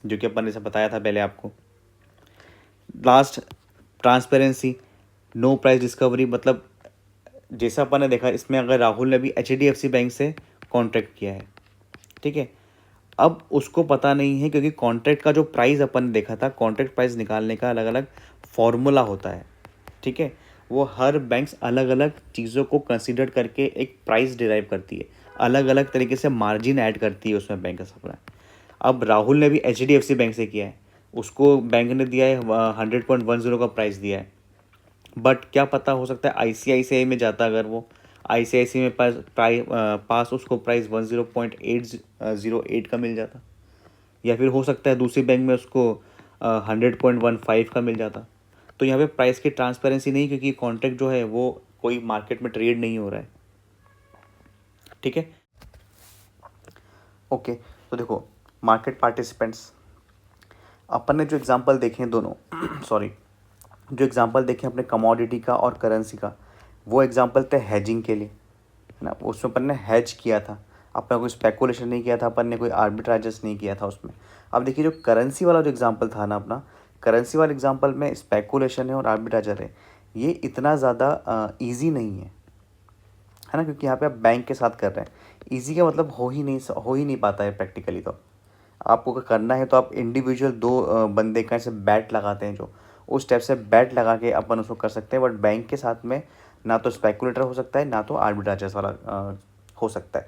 जो कि अपन ने से बताया था पहले आपको। Last, transparency, no price discovery, मतलब जैसा अपन ने देखा इसमें, अगर राहुल ने भी HDFC बैंक से कॉन्ट्रैक्ट किया है, ठीक है, अब उसको पता नहीं है, क्योंकि कॉन्ट्रैक्ट का जो प्राइस अपन ने देखा था, कॉन्ट्रैक्ट प्राइस निकालने का अलग अलग फॉर्मूला होता है, ठीक है। वो हर बैंक्स अलग अलग चीज़ों को कंसीडर करके एक प्राइस डिराइव करती है, अलग अलग तरीके से मार्जिन ऐड करती है उसमें बैंक अपना। अब राहुल ने भी HDFC बैंक से किया है, उसको बैंक ने दिया है 100.10 का प्राइस दिया है, बट क्या पता, हो सकता है ICICI में जाता, अगर वो ICICI में पास उसको प्राइस 10.808 का मिल जाता, या फिर हो सकता है दूसरी बैंक में उसको 100.15 का मिल जाता। तो यहाँ पे प्राइस की ट्रांसपेरेंसी नहीं, क्योंकि कॉन्ट्रैक्ट जो है वो कोई मार्केट में ट्रेड नहीं हो रहा है, ठीक है। ओके, तो देखो मार्केट पार्टिसिपेंट्स, अपन ने जो एग्जांपल देखे हैं दोनों सॉरी, जो एग्जांपल देखे अपने कमोडिटी का और करेंसी का, वो एग्जांपल थे हैजिंग के लिए, है ना। उसमें अपन ने हैज किया था, अपन ने कोई स्पेकुलेशन नहीं किया था, अपन ने कोई आर्बिट्राजेस नहीं किया था उसमें। अब देखिए जो करेंसी वाला जो एग्जांपल था ना अपना, करेंसी वाले एग्जांपल में स्पेकुलेशन है और आर्बिट्राजर है, ये इतना ज़्यादा ईजी नहीं है ना, क्योंकि यहाँ पे आप बैंक के साथ कर रहे हैं। ईजी का मतलब हो ही नहीं पाता है प्रैक्टिकली। तो आपको अगर करना है तो आप इंडिविजुअल दो बंदे का ऐसे बैट लगाते हैं, जो उस टाइप से बैट लगा के अपन उसको कर सकते हैं। बट बैंक के साथ में ना तो स्पेकुलेटर हो सकता है, ना तो आर्बिट्राजर्स वाला हो सकता है।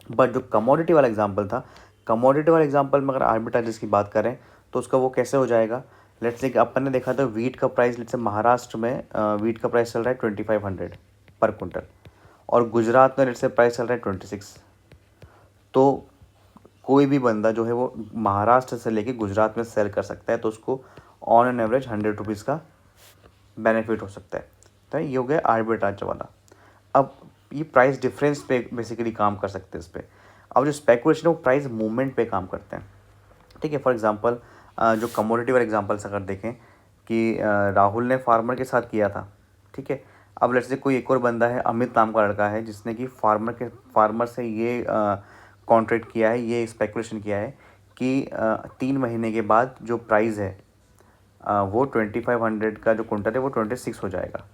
बट जो कमोडिटी वाला एग्जांपल था, कमोडिटी वाले एग्जांपल में अगर आर्बिट्राजर्स की बात करें तो उसका वो कैसे हो जाएगा। लेट्स से अपन ने देखा था वीट का प्राइस, लेट्स से महाराष्ट्र में वीट का प्राइस चल रहा है 2500 पर कुंटल, और गुजरात में लेट्स से प्राइस चल रहा है 26। तो कोई भी बंदा जो है वो महाराष्ट्र से लेके गुजरात में सेल कर सकता है, तो उसको ऑन एन एवरेज 100 रुपीज़ का बेनिफिट हो सकता है। तो ये हो गया आर्बिट्राज वाला। अब ये प्राइस डिफरेंस पे बेसिकली काम कर सकते हैं इस पर। अब जो स्पेकुलेशन है वो प्राइस मूवमेंट पे काम करते हैं, ठीक है। फॉर एग्जांपल जो कमोडिटी वाले एग्जांपल्स अगर देखें कि राहुल ने फार्मर के साथ किया था, ठीक है। अब लेट्स से कोई एक और बंदा है, अमित नाम का लड़का है, जिसने कि फार्मर से ये कॉन्ट्रैक्ट किया है, ये स्पेकुलेशन किया है कि 3 महीने के बाद जो प्राइस है वो 2500 का जो कुंटल है वो 26 हो जाएगा,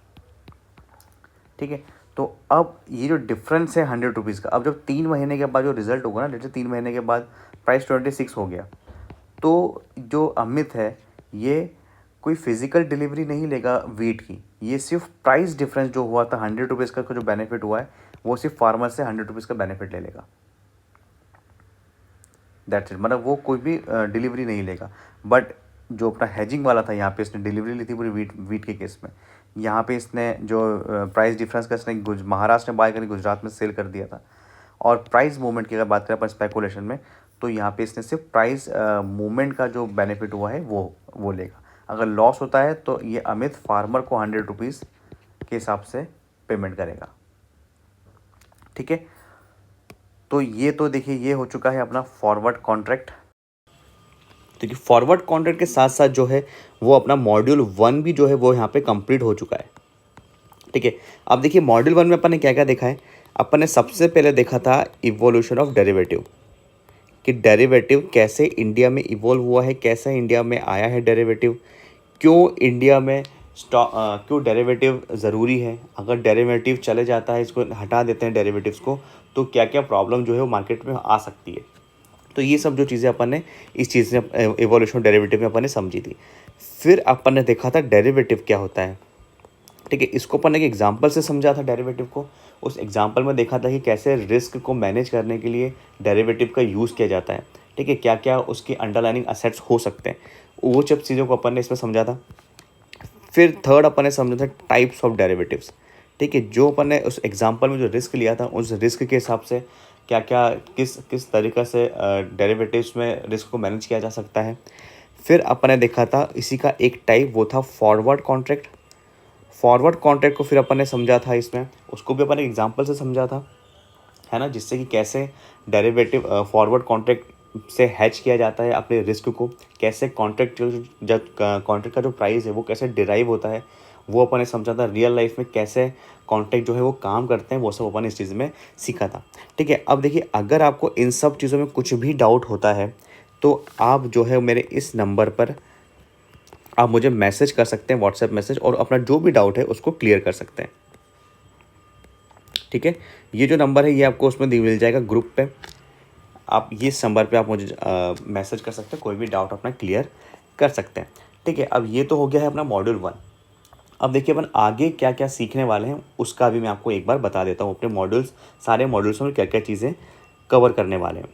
ठीक है। तो अब ये जो डिफरेंस है 100 रुपीज़ का, अब जब 3 महीने के बाद जो रिजल्ट होगा ना, जैसे 3 महीने के बाद प्राइस 26 हो गया, तो जो अमित है ये कोई फिजिकल डिलीवरी नहीं लेगा वीट की, ये सिर्फ प्राइस डिफरेंस जो हुआ था 100 रुपीज़ का जो बेनिफिट हुआ है, वो सिर्फ फार्मर से 100 रुपीज़ का बेनिफिट ले लेगा। दैट्स इट, मतलब वो कोई भी डिलीवरी नहीं लेगा। बट जो अपना हैजिंग वाला था, यहाँ पे इसने डिलीवरी ली थी पूरी वीट के केस में। यहाँ पे इसने जो प्राइस डिफरेंस का इसने महाराष्ट्र में बाय करके गुजरात में सेल कर दिया था। और प्राइस मूवमेंट की अगर बात करें अपन स्पेकुलेशन में, तो यहाँ पे इसने सिर्फ प्राइस मूवमेंट का जो बेनिफिट हुआ है वो लेगा। अगर लॉस होता है तो ये अमित फार्मर को 100 रुपीज़ के हिसाब से पेमेंट करेगा, ठीक है। तो ये तो देखिए ये हो चुका है अपना फॉरवर्ड कॉन्ट्रैक्ट। तो कि फॉरवर्ड कॉन्ट्रैक्ट के साथ साथ जो है वो अपना मॉड्यूल 1 भी जो है वो यहाँ पे कंप्लीट हो चुका है, ठीक है। अब देखिए मॉड्यूल 1 में अपन ने क्या क्या देखा है। अपन ने सबसे पहले देखा था इवोल्यूशन ऑफ डेरिवेटिव, कि डेरिवेटिव कैसे इंडिया में इवोल्व हुआ है, कैसे इंडिया में आया है डेरिवेटिव, क्यों इंडिया में क्यों डेरिवेटिव ज़रूरी है, अगर डेरिवेटिव चले जाता है, इसको हटा देते हैं डेरिवेटिव्स को, तो क्या क्या प्रॉब्लम जो है वो मार्केट में आ सकती है। तो ये सब जो चीज़ें अपन ने इस चीज़ में इवोल्यूशन डेरिवेटिव में अपन ने समझी थी। फिर अपन ने देखा था डेरिवेटिव क्या होता है, ठीक है। इसको अपन ने एक एग्जाम्पल से समझा था डेरिवेटिव को। उस एग्जाम्पल में देखा था कि कैसे रिस्क को मैनेज करने के लिए डेरिवेटिव का यूज़ किया जाता है, ठीक है। क्या क्या उसके अंडरलाइनिंग असेट्स हो सकते हैं, वो सब चीज़ों को अपन ने इसमें समझा था। फिर थर्ड अपन ने समझा था टाइप्स ऑफ डेरिवेटिव्स, ठीक है। जो अपन ने उस एग्जाम्पल में जो रिस्क लिया था, उस रिस्क के हिसाब से क्या क्या किस तरीक़े से डेरिवेटिव्स में रिस्क को मैनेज किया जा सकता है। फिर अपन ने देखा था इसी का एक टाइप, वो था फॉरवर्ड कॉन्ट्रैक्ट। फॉरवर्ड कॉन्ट्रैक्ट को फिर अपन ने समझा था इसमें, उसको भी अपन ने एग्जाम्पल से समझा था, है ना, जिससे कि कैसे डेरिवेटिव फॉरवर्ड कॉन्ट्रैक्ट से हैच किया जाता है अपने रिस्क को, कैसे कॉन्ट्रैक्ट का जो प्राइस है वो कैसे डिराइव होता है, वो अपन ने समझा था। रियल लाइफ में कैसे कॉन्ट्रैक्ट जो है वो काम करते हैं, वो सब अपन ने इस चीज़ में सीखा था, ठीक है। अब देखिए अगर आपको इन सब चीज़ों में कुछ भी डाउट होता है तो आप जो है मेरे इस नंबर पर आप मुझे मैसेज कर सकते हैं, व्हाट्सएप मैसेज, और अपना जो भी डाउट है उसको क्लियर कर सकते हैं, ठीक है। ये जो नंबर है ये आपको उसमें मिल जाएगा ग्रुप पे। आप ये नंबर पे आप मुझे मैसेज कर सकते हैं, कोई भी डाउट अपना क्लियर कर सकते हैं। ठीक है, अब ये तो हो गया है अपना मॉड्यूल 1। अब देखिए अपन आगे क्या क्या सीखने वाले हैं उसका भी मैं आपको एक बार बता देता हूँ, अपने मॉड्यूल्स सारे मॉड्यूल्स में क्या क्या चीज़ें कवर करने वाले हैं।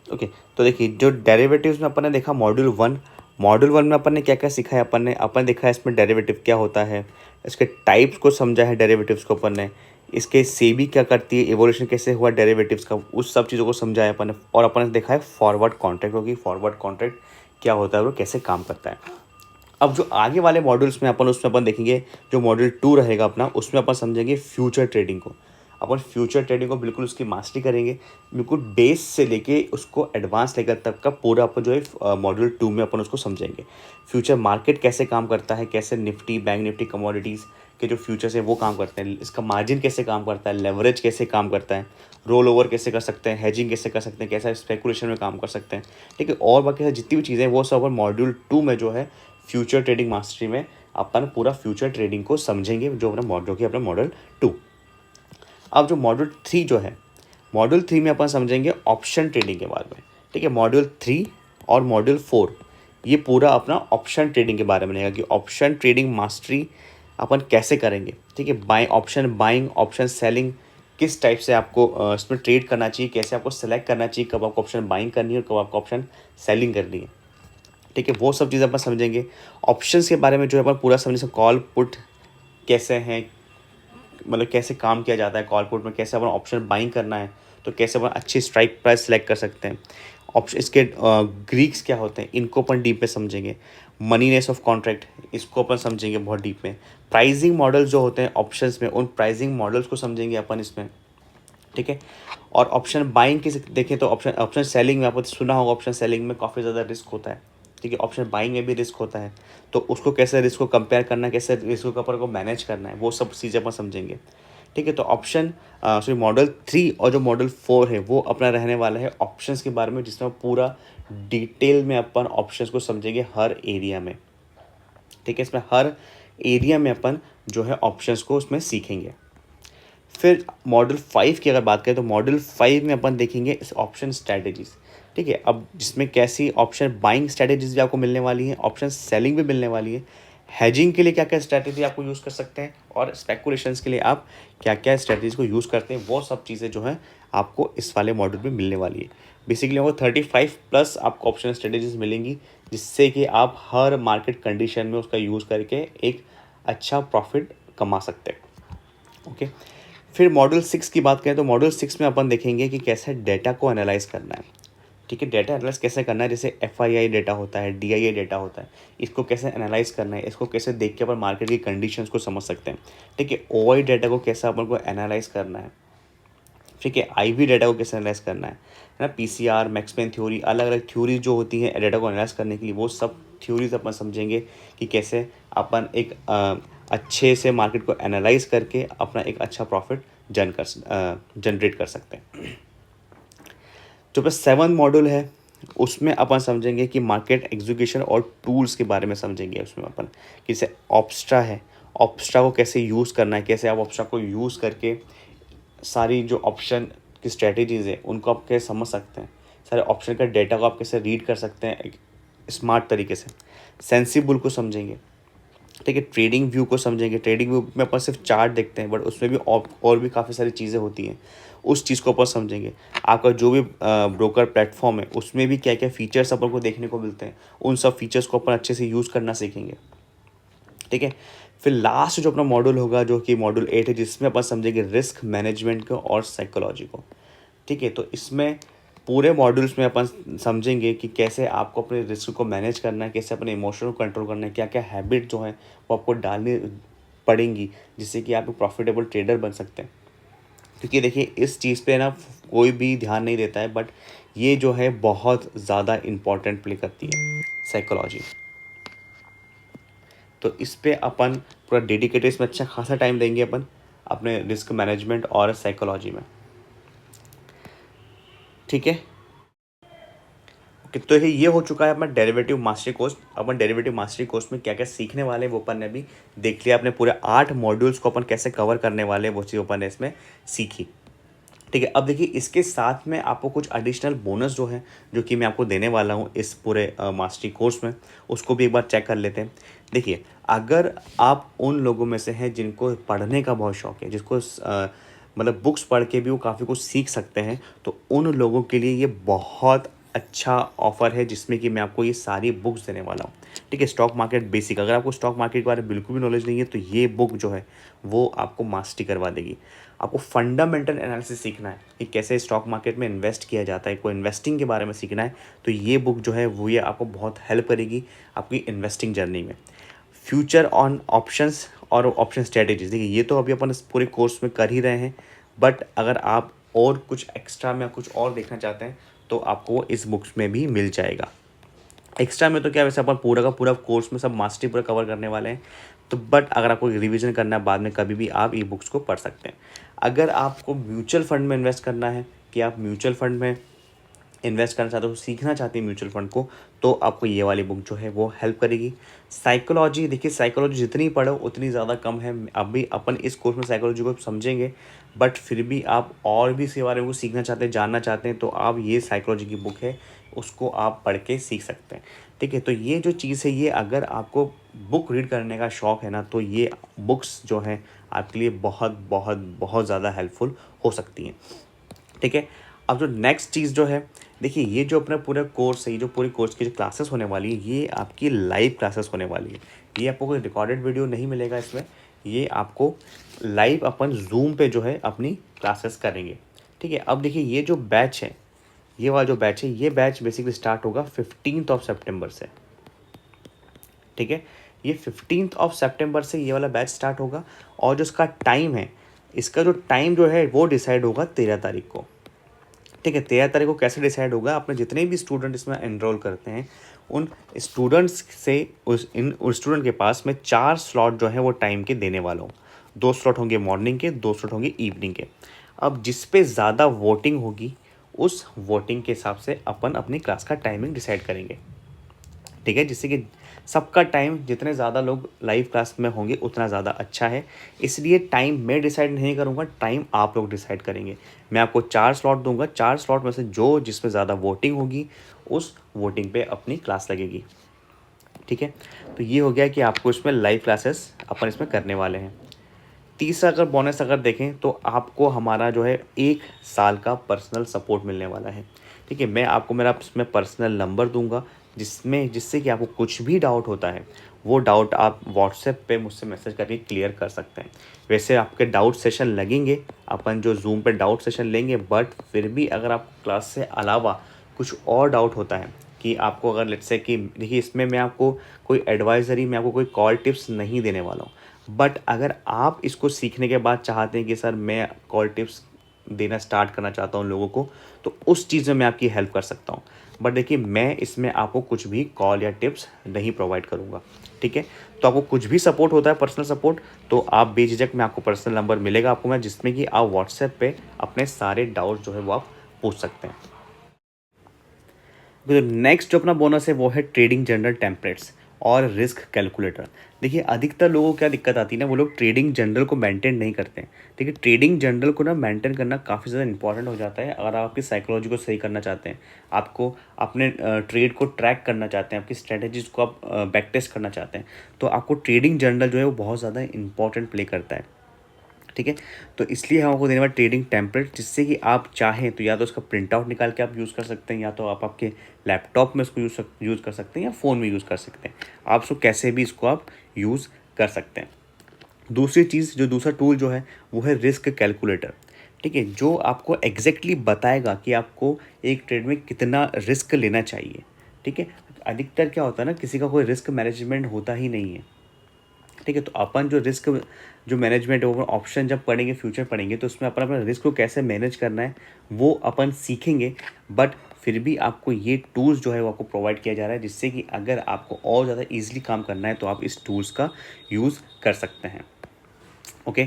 ओके, तो देखिए जो डेरिवेटिव्स में अपन ने देखा मॉड्यूल 1 में अपन ने क्या क्या सीखा है, अपन देखा है इसमें डेरिवेटिव क्या होता है, इसके टाइप्स को समझा है डेरिवेटिव्स को अपन ने, इसके सेबी क्या करती है, इवोल्यूशन कैसे हुआ डेरिवेटिव्स का, उस सब चीज़ों को समझा है अपन ने। और अपन ने देखा है फॉरवर्ड कॉन्ट्रैक्ट, क्योंकि फॉरवर्ड कॉन्ट्रैक्ट क्या होता है और कैसे काम करता है। अब जो आगे वाले मॉड्यूल्स में उसमें अपन देखेंगे, जो मॉड्यूल 2 रहेगा अपना, उसमें अपन समझेंगे फ्यूचर ट्रेडिंग को। अपन फ्यूचर ट्रेडिंग को बिल्कुल उसकी मास्टरी करेंगे, बिल्कुल बेस से लेके उसको एडवांस लेकर तक का पूरा अपन जो है मॉड्यूल 2 में अपन उसको समझेंगे। फ्यूचर मार्केट कैसे काम करता है, कैसे निफ्टी, बैंक निफ्टी, कमोडिटीज़ के जो फ्यूचर्स है वो काम करते हैं, इसका मार्जिन कैसे काम करता है, लेवरेज कैसे काम करता है, रोल ओवर कैसे कर सकते हैं, हेजिंग कैसे कर सकते हैं, कैसा स्पेकुलेशन में काम कर सकते हैं। ठीक है, और बाकी जितनी भी चीज़ें वो सब अपन मॉड्यूल 2 में जो है फ्यूचर ट्रेडिंग मास्टरी में अपन पूरा फ्यूचर ट्रेडिंग को समझेंगे, जो कि अपना मॉडल 2। अब जो मॉड्यूल 3 जो है, मॉड्यूल 3 में अपन समझेंगे ऑप्शन ट्रेडिंग के बारे में। ठीक है, मॉड्यूल 3 और मॉड्यूल 4 ये पूरा अपना ऑप्शन ट्रेडिंग के बारे में रहेगा कि ऑप्शन ट्रेडिंग मास्टरी अपन कैसे करेंगे। ठीक है, ऑप्शन बाइंग, ऑप्शन सेलिंग, किस टाइप से आपको इसमें ट्रेड करना चाहिए, कैसे आपको सेलेक्ट करना चाहिए, कब आपको ऑप्शन बाइंग करनी है और कब आपको ऑप्शन सेलिंग करनी है। ठीक है, वो सब चीज़ें अपन समझेंगे। ऑप्शंस के बारे में जो है अपन पूरा समझेंगे, कॉल पुट कैसे हैं, मतलब कैसे काम किया जाता है कॉल पुट में, कैसे अपन ऑप्शन बाइंग करना है तो कैसे अपन अच्छी स्ट्राइक प्राइस सेलेक्ट कर सकते हैं। ऑप्शन इसके ग्रीक्स क्या होते हैं, इनको अपन डीप में समझेंगे। मनीनेस ऑफ कॉन्ट्रैक्ट, इसको अपन समझेंगे बहुत डीप में। प्राइसिंग मॉडल्स जो होते हैं ऑप्शंस में, उन प्राइसिंग मॉडल्स को समझेंगे अपन इसमें। ठीक है, और ऑप्शन बाइंग की देखें तो ऑप्शन सेलिंग में आपने सुना होगा, ऑप्शन सेलिंग में काफ़ी ज़्यादा रिस्क होता है। ठीक है, ऑप्शन बाइंग में भी रिस्क होता है, तो उसको कैसे रिस्क को कंपेयर करना है, कैसे रिस्क के ऊपर को मैनेज करना है, वो सब चीज़ें अपन समझेंगे। ठीक है, तो मॉडल 3 और जो मॉडल 4 है वो अपना रहने वाला है ऑप्शंस के बारे में, जिसमें पूरा डिटेल में अपन ऑप्शंस को समझेंगे हर एरिया में। ठीक है, इसमें हर एरिया में अपन जो है ऑप्शंस को उसमें सीखेंगे। फिर मॉडल 5 की अगर बात करें तो मॉडल 5 में अपन देखेंगे इस ऑप्शन स्ट्रैटेजीज। ठीक है, अब जिसमें कैसी ऑप्शन बाइंग स्ट्रैटेजीज भी आपको मिलने वाली है, ऑप्शन सेलिंग भी मिलने वाली है, हेजिंग के लिए क्या क्या स्ट्रैटेजी आपको यूज़ कर सकते हैं, और स्पेकुलेशंस के लिए आप क्या क्या स्ट्रैटेजीज को यूज़ करते हैं, वो सब चीज़ें जो हैं आपको इस वाले मॉडल में मिलने वाली है। बेसिकली आपको 35+ आपको ऑप्शन स्ट्रैटेजीज मिलेंगी, जिससे कि आप हर मार्केट कंडीशन में उसका यूज़ करके एक अच्छा प्रॉफिट कमा सकते हैं। ओके, फिर मॉडल 6 की बात करें तो मॉडल 6 में अपन देखेंगे कि कैसे डेटा को एनालाइज करना है। ठीक है, डेटा एनालाइज कैसे करना है, जैसे FII डेटा होता है, DII डेटा होता है, इसको कैसे एनालाइज करना है, इसको कैसे देख के अपन मार्केट की कंडीशंस को समझ सकते हैं। ठीक है, OI डेटा को कैसे अपन को एनालाइज करना है। ठीक है, IV डेटा को कैसे एनालाइज करना है ना, PCR, मैक्सवेल थ्योरी, अलग अलग थ्योरी जो होती हैं डेटा को एनालाइज करने के लिए, वो सब थ्योरीज अपन समझेंगे कि कैसे अपन एक अच्छे से मार्केट को एनालाइज करके अपना एक अच्छा प्रॉफिट जनरेट कर सकते हैं। जो बस 7 मॉड्यूल है उसमें अपन समझेंगे कि मार्केट एग्जीक्यूशन और टूल्स के बारे में समझेंगे। उसमें अपन कि जैसे ऑप्स्ट्रा है, ऑप्स्ट्रा को कैसे यूज़ करना है, कैसे आप ऑप्स्ट्रा को यूज़ करके सारी जो ऑप्शन की स्ट्रैटेजीज़ है उनको आप कैसे समझ सकते हैं, सारे ऑप्शन का डेटा को आप कैसे रीड कर सकते हैं एक स्मार्ट तरीके से। सेंसिबल को समझेंगे। ठीक है, ट्रेडिंग व्यू को समझेंगे। ट्रेडिंग व्यू में अपन सिर्फ चार्ट देखते हैं, बट उसमें भी और भी काफ़ी सारी चीज़ें होती हैं, उस चीज़ को अपन समझेंगे। आपका जो भी ब्रोकर प्लेटफॉर्म है उसमें भी क्या क्या फ़ीचर्स अपन को देखने को मिलते हैं, उन सब फीचर्स को अपन अच्छे से यूज़ करना सीखेंगे। ठीक है, फिर लास्ट जो अपना मॉड्यूल होगा जो कि मॉड्यूल 8 है, जिसमें अपन समझेंगे रिस्क मैनेजमेंट को और साइकोलॉजी को। ठीक है, तो इसमें पूरे मॉड्यूल्स में अपन समझेंगे कि कैसे आपको अपने रिस्क को मैनेज करना है, कैसे अपने इमोशन को कंट्रोल करना है, क्या क्या हैबिट जो है वो आपको डालनी पड़ेंगी जिससे कि आप एक प्रॉफिटेबल ट्रेडर बन सकते हैं। क्योंकि देखिए इस चीज़ पे ना कोई भी ध्यान नहीं देता है, बट ये जो है बहुत ज़्यादा इम्पॉर्टेंट प्ले करती है साइकोलॉजी। तो इस पे अपन पूरा डेडिकेटेड इसमें अच्छा खासा टाइम देंगे अपन अपने रिस्क मैनेजमेंट और साइकोलॉजी में। ठीक है, ओके, तो ये हो चुका है अपना डेरिवेटिव मास्टरी कोर्स। अपन डेरिवेटिव मास्टरी कोर्स में क्या क्या सीखने वाले हैं वो अपन ने अभी देख लिया। अपने पूरे 8 मॉड्यूल्स को अपन कैसे कवर करने वाले हैं वो चीज़ अपन ने इसमें सीखी। ठीक है। अब देखिए इसके साथ में आपको कुछ एडिशनल बोनस जो है जो कि मैं आपको देने वाला हूँ इस पूरे मास्टरी कोर्स में, उसको भी एक बार चेक कर लेते हैं। देखिए अगर आप उन लोगों में से हैं जिनको पढ़ने का बहुत शौक है, जिसको मतलब बुक्स पढ़ के भी वो काफ़ी कुछ सीख सकते हैं, तो उन लोगों के लिए ये बहुत अच्छा ऑफ़र है जिसमें कि मैं आपको ये सारी बुक्स देने वाला हूँ। ठीक है, स्टॉक मार्केट बेसिक, अगर आपको स्टॉक मार्केट के बारे में बिल्कुल भी नॉलेज नहीं है तो ये बुक जो है वो आपको मास्टरी करवा देगी। आपको फंडामेंटल एनालिसिस सीखना है कि कैसे स्टॉक मार्केट में इन्वेस्ट किया जाता है, कोई इन्वेस्टिंग के बारे में सीखना है, तो ये बुक जो है वो ये आपको बहुत हेल्प करेगी आपकी इन्वेस्टिंग जर्नी में। फ्यूचर ऑन ऑप्शंस और ऑप्शन स्ट्रेटेजीज, देखिए ये तो अभी अपन इस पूरे कोर्स में कर ही रहे हैं, बट अगर आप और कुछ एक्स्ट्रा में कुछ और देखना चाहते हैं तो आपको इस बुक्स में भी मिल जाएगा। एक्स्ट्रा में तो क्या, वैसे अपन पूरा का पूरा कोर्स में सब मास्टरी पूरा कवर करने वाले हैं, तो बट अगर आपको रिवीजन करना है बाद में कभी भी आप ई बुक्स को पढ़ सकते हैं। अगर आपको म्यूचुअल फंड में इन्वेस्ट करना है कि आप म्यूचुअल फंड में इन्वेस्ट करना चाहते हो, सीखना चाहते हैं म्यूचुअल फंड को, तो आपको ये वाली बुक जो है वो हेल्प करेगी। साइकोलॉजी, देखिए साइकोलॉजी जितनी पढ़ो उतनी ज़्यादा कम है। अभी अपन इस कोर्स में साइकोलॉजी को समझेंगे, बट फिर भी आप और भी इसके बारे में कुछ सीखना चाहते हैं, जानना चाहते हैं, तो आप ये साइकोलॉजी की बुक है उसको आप पढ़ के सीख सकते हैं। ठीक है, तो ये जो चीज़ है ये अगर आपको बुक रीड करने का शौक़ है ना, तो ये बुक्स जो हैं आपके लिए बहुत बहुत बहुत ज़्यादा हेल्पफुल हो सकती हैं। ठीक है, अब जो नेक्स्ट चीज़ जो है, देखिए ये जो अपना पूरा कोर्स है, ये जो पूरी कोर्स की जो क्लासेस होने वाली है ये आपकी लाइव क्लासेस होने वाली है। ये आपको कोई रिकॉर्डेड वीडियो नहीं मिलेगा इसमें, ये आपको लाइव अपन जूम पे जो है अपनी क्लासेस करेंगे। ठीक है, अब देखिए ये जो बैच है, ये वाला जो बैच है, ये बैच बेसिकली स्टार्ट होगा 15 सितंबर से। ठीक है, ये 15 सितंबर से ये वाला बैच स्टार्ट होगा, और जो इसका टाइम है, इसका जो टाइम जो है वो डिसाइड होगा 13 तारीख को। ठीक है, 13 तारीख को कैसे डिसाइड होगा, अपने जितने भी स्टूडेंट इसमें एनरोल करते हैं उन स्टूडेंट्स से उस स्टूडेंट के पास में 4 स्लॉट जो है वो टाइम के देने वाला हूँ। 2 स्लॉट होंगे मॉर्निंग के, 2 स्लॉट होंगे इवनिंग के। अब जिस पे ज़्यादा वोटिंग होगी उस वोटिंग के हिसाब से अपन अपनी क्लास का टाइमिंग डिसाइड करेंगे। ठीक है, जिससे कि सबका टाइम, जितने ज़्यादा लोग लाइव क्लास में होंगे उतना ज़्यादा अच्छा है, इसलिए टाइम मैं डिसाइड नहीं करूँगा, टाइम आप लोग डिसाइड करेंगे। मैं आपको 4 स्लॉट दूंगा, 4 स्लॉट में से जो जिसमें ज़्यादा वोटिंग होगी उस वोटिंग पे अपनी क्लास लगेगी। ठीक है, तो ये हो गया कि आपको इसमें लाइव क्लासेस अपन इसमें करने वाले हैं। तीसरा अगर बोनस अगर देखें तो आपको हमारा जो है 1 साल का पर्सनल सपोर्ट मिलने वाला है। ठीक है, मैं आपको मेरा इसमें पर्सनल नंबर दूंगा, जिससे कि आपको कुछ भी डाउट होता है वो डाउट आप व्हाट्सएप पे मुझसे मैसेज करके क्लियर कर सकते हैं। वैसे आपके डाउट सेशन लगेंगे, अपन जो जूम पे डाउट सेशन लेंगे, बट फिर भी अगर आपको क्लास से अलावा कुछ और डाउट होता है कि आपको अगर लेट्स से कि देखिए इसमें मैं आपको कोई एडवाइज़री, मैं आपको कोई कॉल टिप्स नहीं देने वाला हूँ, बट अगर आप इसको सीखने के बाद चाहते हैं कि सर मैं कॉल टिप्स देना स्टार्ट करना चाहता हूँ लोगों को, तो उस चीज़ में मैं आपकी हेल्प कर सकता हूँ। बट देखिए मैं इसमें आपको कुछ भी कॉल या टिप्स नहीं प्रोवाइड करूँगा। ठीक है, तो आपको कुछ भी सपोर्ट होता है पर्सनल सपोर्ट, तो आप बेझिझक में आपको पर्सनल नंबर मिलेगा आपको मैं, जिसमें कि आप व्हाट्सएप पे अपने सारे डाउट जो है वो आप पूछ सकते हैं। तो नेक्स्ट जो अपना बोनस है वो है ट्रेडिंग जर्नल टेम्पलेट्स और रिस्क कैलकुलेटर। देखिए अधिकतर लोगों को क्या दिक्कत आती है ना, वो लोग ट्रेडिंग जर्नल को मेंटेन नहीं करते हैं। देखिए ट्रेडिंग जर्नल को ना मेंटेन करना काफ़ी ज़्यादा इंपॉर्टेंट हो जाता है अगर आप आपकी साइकोलॉजी को सही करना चाहते हैं, आपको अपने ट्रेड को ट्रैक करना चाहते हैं, आपकी स्ट्रेटजीज को आप बैक टेस्ट करना चाहते हैं, तो आपको ट्रेडिंग जर्नल जो है वो बहुत ज़्यादा इंपॉर्टेंट प्ले करता है। ठीक है, तो इसलिए हम आपको देने वाले ट्रेडिंग टेम्पलेट, जिससे कि आप चाहें तो या तो उसका प्रिंट आउट निकाल के आप यूज़ कर सकते हैं, या तो आप आपके लैपटॉप में इसको यूज़ कर सकते हैं, या फ़ोन में यूज़ कर सकते हैं। आप इसको कैसे भी इसको आप यूज़ कर सकते हैं। दूसरी चीज़, जो दूसरा टूल जो है वो है रिस्क कैलकुलेटर। ठीक है, जो आपको एग्जैक्टली बताएगा कि आपको एक ट्रेड में कितना रिस्क लेना चाहिए। ठीक है, अधिकतर क्या होता है ना, किसी का कोई रिस्क मैनेजमेंट होता ही नहीं है। ठीक है, तो अपन जो रिस्क जो मैनेजमेंट है वो ऑप्शन जब पढ़ेंगे, फ्यूचर पढ़ेंगे, तो उसमें अपन अपना रिस्क को कैसे मैनेज करना है वो अपन सीखेंगे। बट फिर भी आपको ये टूल्स जो है वो आपको प्रोवाइड किया जा रहा है, जिससे कि अगर आपको और ज़्यादा ईजिली काम करना है तो आप इस टूल्स का यूज़ कर सकते हैं। ओके,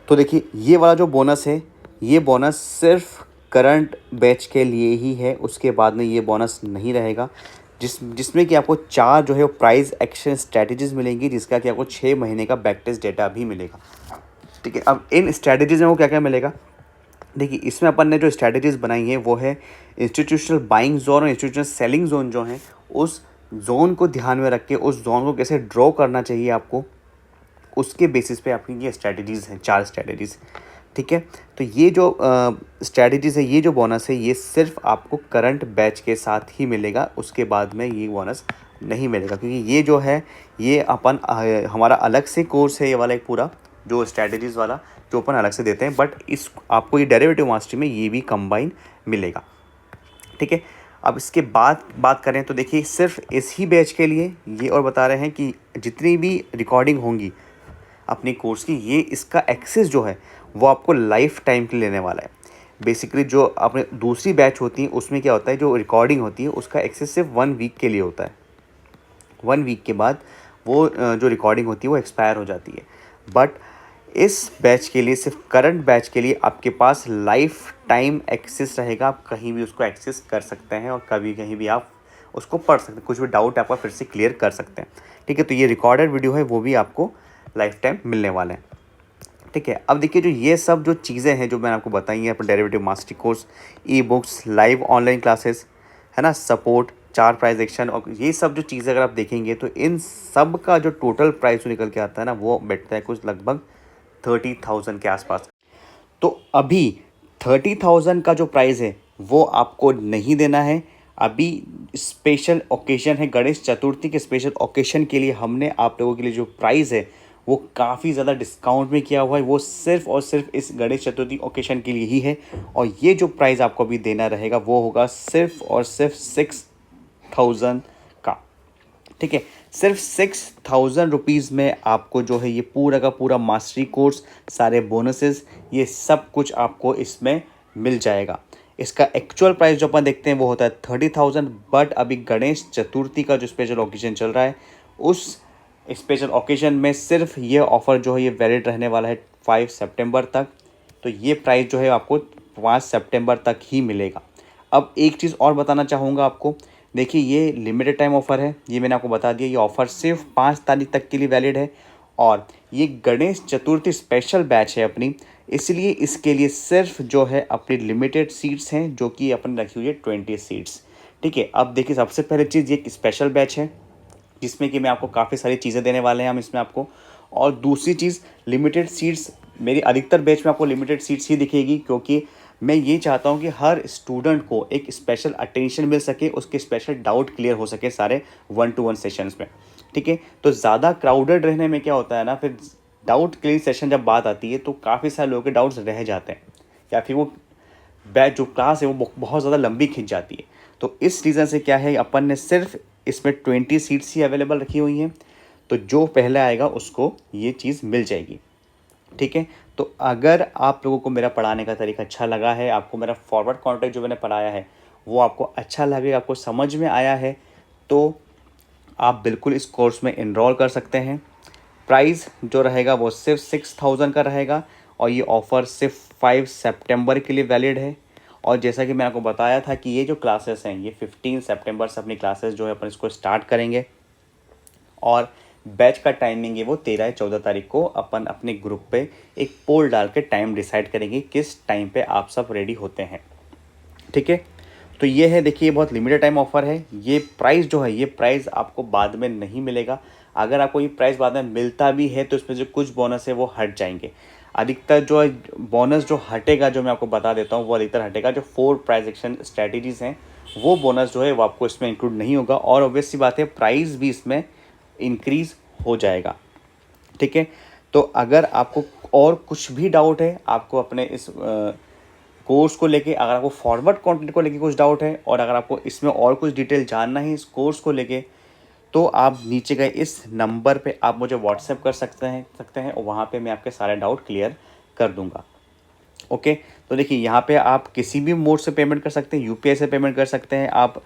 तो देखिए ये वाला जो बोनस है, ये बोनस सिर्फ करंट बैच के लिए ही है, उसके बाद में ये बोनस नहीं रहेगा, जिसमें कि आपको 4 जो है वो प्राइस एक्शन स्ट्रैटेजीज़ मिलेंगी, जिसका कि आपको 6 महीने का बैक टेस्ट डेटा भी मिलेगा। ठीक है, अब इन स्ट्रैटेजीज़ में वो क्या क्या मिलेगा, देखिए इसमें अपन ने जो स्ट्रैटेजीज़ बनाई हैं वो है इंस्टीट्यूशनल बाइंग जोन और इंस्टीट्यूशनल सेलिंग जोन जो हैं, उस जोन को ध्यान में रख के उस जोन को कैसे ड्रॉ करना चाहिए आपको, उसके बेसिस पे आपकी ये स्ट्रैटेजीज़ हैं, 4 स्ट्रैटेजीज़, ठीक है। तो ये जो स्ट्रैटेजीज़ है, ये जो बोनस है, ये सिर्फ आपको करंट बैच के साथ ही मिलेगा, उसके बाद में ये बोनस नहीं मिलेगा, क्योंकि ये जो है ये अपन हमारा अलग से कोर्स है, ये वाला एक पूरा जो स्ट्रैटेजीज़ वाला जो अपन अलग से देते हैं, बट इस आपको ये डेरिवेटिव मास्टरी में ये भी कंबाइन मिलेगा, ठीक है। अब इसके बाद बात करें तो देखिए सिर्फ इस ही बैच के लिए ये और बता रहे हैं कि जितनी भी रिकॉर्डिंग होंगी अपनी कोर्स की, ये इसका एक्सेस जो है वो आपको लाइफ टाइम के लिए लेने वाला है। बेसिकली जो अपने दूसरी बैच होती है उसमें क्या होता है, जो रिकॉर्डिंग होती है उसका एक्सेस सिर्फ 1 वीक के लिए होता है। 1 वीक के बाद वो जो रिकॉर्डिंग होती है वो एक्सपायर हो जाती है। बट इस बैच के लिए, सिर्फ करंट बैच के लिए आपके पास लाइफ टाइम एक्सेस रहेगा। आप कहीं भी उसको एक्सेस कर सकते हैं और कभी कहीं भी आप उसको पढ़ सकते हैं, कुछ भी डाउट आपका फिर से क्लियर कर सकते हैं, ठीक है। तो ये रिकॉर्डेड वीडियो है वो भी आपको लाइफ टाइम मिलने वाले हैं, ठीक है। अब देखिए जो ये सब जो चीज़ें हैं जो मैंने आपको बताई हैं, अपने derivative mastery course, e books, live online classes, है ना, सपोर्ट, 4 प्राइज एक्शन, और ये सब जो चीज़ें अगर आप देखेंगे तो इन सब का जो टोटल प्राइस निकल के आता है ना, वो बैठता है कुछ लगभग 30,000 के आसपास। तो अभी 30,000 का जो प्राइस है वो आपको नहीं देना है। अभी स्पेशल ओकेजन है, गणेश चतुर्थी के स्पेशल ओकेजन के लिए हमने आप लोगों के लिए जो प्राइस है वो काफ़ी ज़्यादा डिस्काउंट में किया हुआ है। वो सिर्फ और सिर्फ इस गणेश चतुर्थी ओकेजन के लिए ही है, और ये जो प्राइस आपको अभी देना रहेगा वो होगा सिर्फ और सिर्फ 6,000 का, ठीक है। सिर्फ 6,000 रुपीज़ में आपको जो है ये पूरा का पूरा मास्टरी कोर्स, सारे बोनसेस, ये सब कुछ आपको इसमें मिल जाएगा। इसका एक्चुअल प्राइस जो अपन देखते हैं वो होता है 30,000, बट अभी गणेश चतुर्थी का जो स्पेशल ओकेजन चल रहा है, उस स्पेशल ओकेजन में सिर्फ ये ऑफ़र जो है ये वैलिड रहने वाला है 5 सितंबर तक। तो ये प्राइस जो है आपको 5 सितंबर तक ही मिलेगा। अब एक चीज़ और बताना चाहूँगा आपको, देखिए ये लिमिटेड टाइम ऑफ़र है, ये मैंने आपको बता दिया। ये ऑफ़र सिर्फ 5 तारीख तक के लिए वैलिड है, और ये गणेश चतुर्थी स्पेशल बैच है अपनी, इसलिए इसके लिए सिर्फ जो है अपनी लिमिटेड सीट्स हैं, जो कि अपन रखी हुई है 20 सीट्स, ठीक है। अब देखिए सबसे पहले चीज़, ये एक स्पेशल बैच है जिसमें कि मैं आपको काफ़ी सारी चीज़ें देने वाले हैं हम इसमें आपको। और दूसरी चीज़, लिमिटेड सीट्स, मेरी अधिकतर बैच में आपको लिमिटेड सीट्स ही दिखेगी, क्योंकि मैं ये चाहता हूँ कि हर स्टूडेंट को एक स्पेशल अटेंशन मिल सके, उसके स्पेशल डाउट क्लियर हो सके सारे 1-to-1 सेशंस में, ठीक है। तो ज़्यादा क्राउडेड रहने में क्या होता है ना, फिर डाउट क्लियर सेशन जब बात आती है तो काफ़ी सारे लोगों के डाउट्स रह जाते हैं, या फिर वो बैच जो क्लास है वो बहुत ज़्यादा लंबी खिंच जाती है। तो इस रीज़न से क्या है, अपन ने सिर्फ इसमें 20 सीट्स ही अवेलेबल रखी हुई हैं, तो जो पहले आएगा उसको ये चीज़ मिल जाएगी, ठीक है। तो अगर आप लोगों को मेरा पढ़ाने का तरीका अच्छा लगा है, आपको मेरा फॉरवर्ड कॉन्टेक्ट जो मैंने पढ़ाया है वो आपको अच्छा लगे, आपको समझ में आया है, तो आप बिल्कुल इस कोर्स में इनरोल कर सकते हैं। प्राइस जो रहेगा वो सिर्फ 6,000 का रहेगा, और ये ऑफ़र सिर्फ 5 सितंबर के लिए वैलिड है। और जैसा कि मैंने आपको बताया था कि ये जो क्लासेस हैं ये 15 सितंबर से अपनी क्लासेस जो है अपन इसको स्टार्ट करेंगे, और बैच का टाइमिंग है वो 13 या 14 तारीख को अपन अपने ग्रुप पे एक पोल डाल के टाइम डिसाइड करेंगे किस टाइम पे आप सब रेडी होते हैं, ठीक है। तो ये है, देखिए बहुत लिमिटेड टाइम ऑफर है। ये प्राइस जो है, ये प्राइस आपको बाद में नहीं मिलेगा। अगर आपको ये प्राइस बाद में मिलता भी है तो इसमें जो कुछ बोनस है वो हट जाएंगे। अधिकतर जो बोनस जो हटेगा, जो मैं आपको बता देता हूँ, वो अधिकतर हटेगा जो 4 प्राइस एक्शन स्ट्रैटेजीज़ हैं, वो बोनस जो है वो आपको इसमें इंक्लूड नहीं होगा, और ऑब्वियस सी बात है प्राइस भी इसमें इंक्रीज़ हो जाएगा, ठीक है। तो अगर आपको और कुछ भी डाउट है, आपको अपने इस कोर्स को लेके, अगर आपको फॉरवर्ड कंटेंट को लेके कुछ डाउट है, और अगर आपको इसमें और कुछ डिटेल जानना है इस कोर्स को लेके, तो आप नीचे गए इस नंबर पे आप मुझे व्हाट्सएप कर सकते हैं और वहाँ पे मैं आपके सारे डाउट क्लियर कर दूँगा, ओके। तो देखिए यहाँ पे आप किसी भी मोड से पेमेंट कर सकते हैं, यूपीआई से पेमेंट कर सकते हैं, आप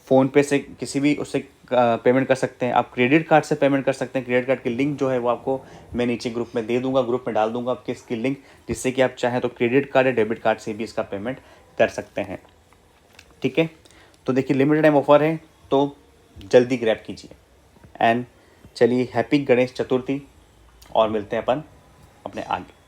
फ़ोनपे से किसी भी उससे पेमेंट कर सकते हैं, आप क्रेडिट कार्ड से पेमेंट कर सकते हैं। क्रेडिट कार्ड की लिंक जो है वो आपको मैं नीचे ग्रुप में दे दूंगा, ग्रुप में डाल दूंगा आपके इसकी लिंक, जिससे कि आप चाहें तो क्रेडिट कार्ड या डेबिट कार्ड से भी इसका पेमेंट कर सकते हैं, ठीक है। तो देखिए लिमिटेड टाइम ऑफर है, तो जल्दी ग्रैब कीजिए। एंड चलिए, हैप्पी गणेश चतुर्थी, और मिलते हैं अपन अपने आगे।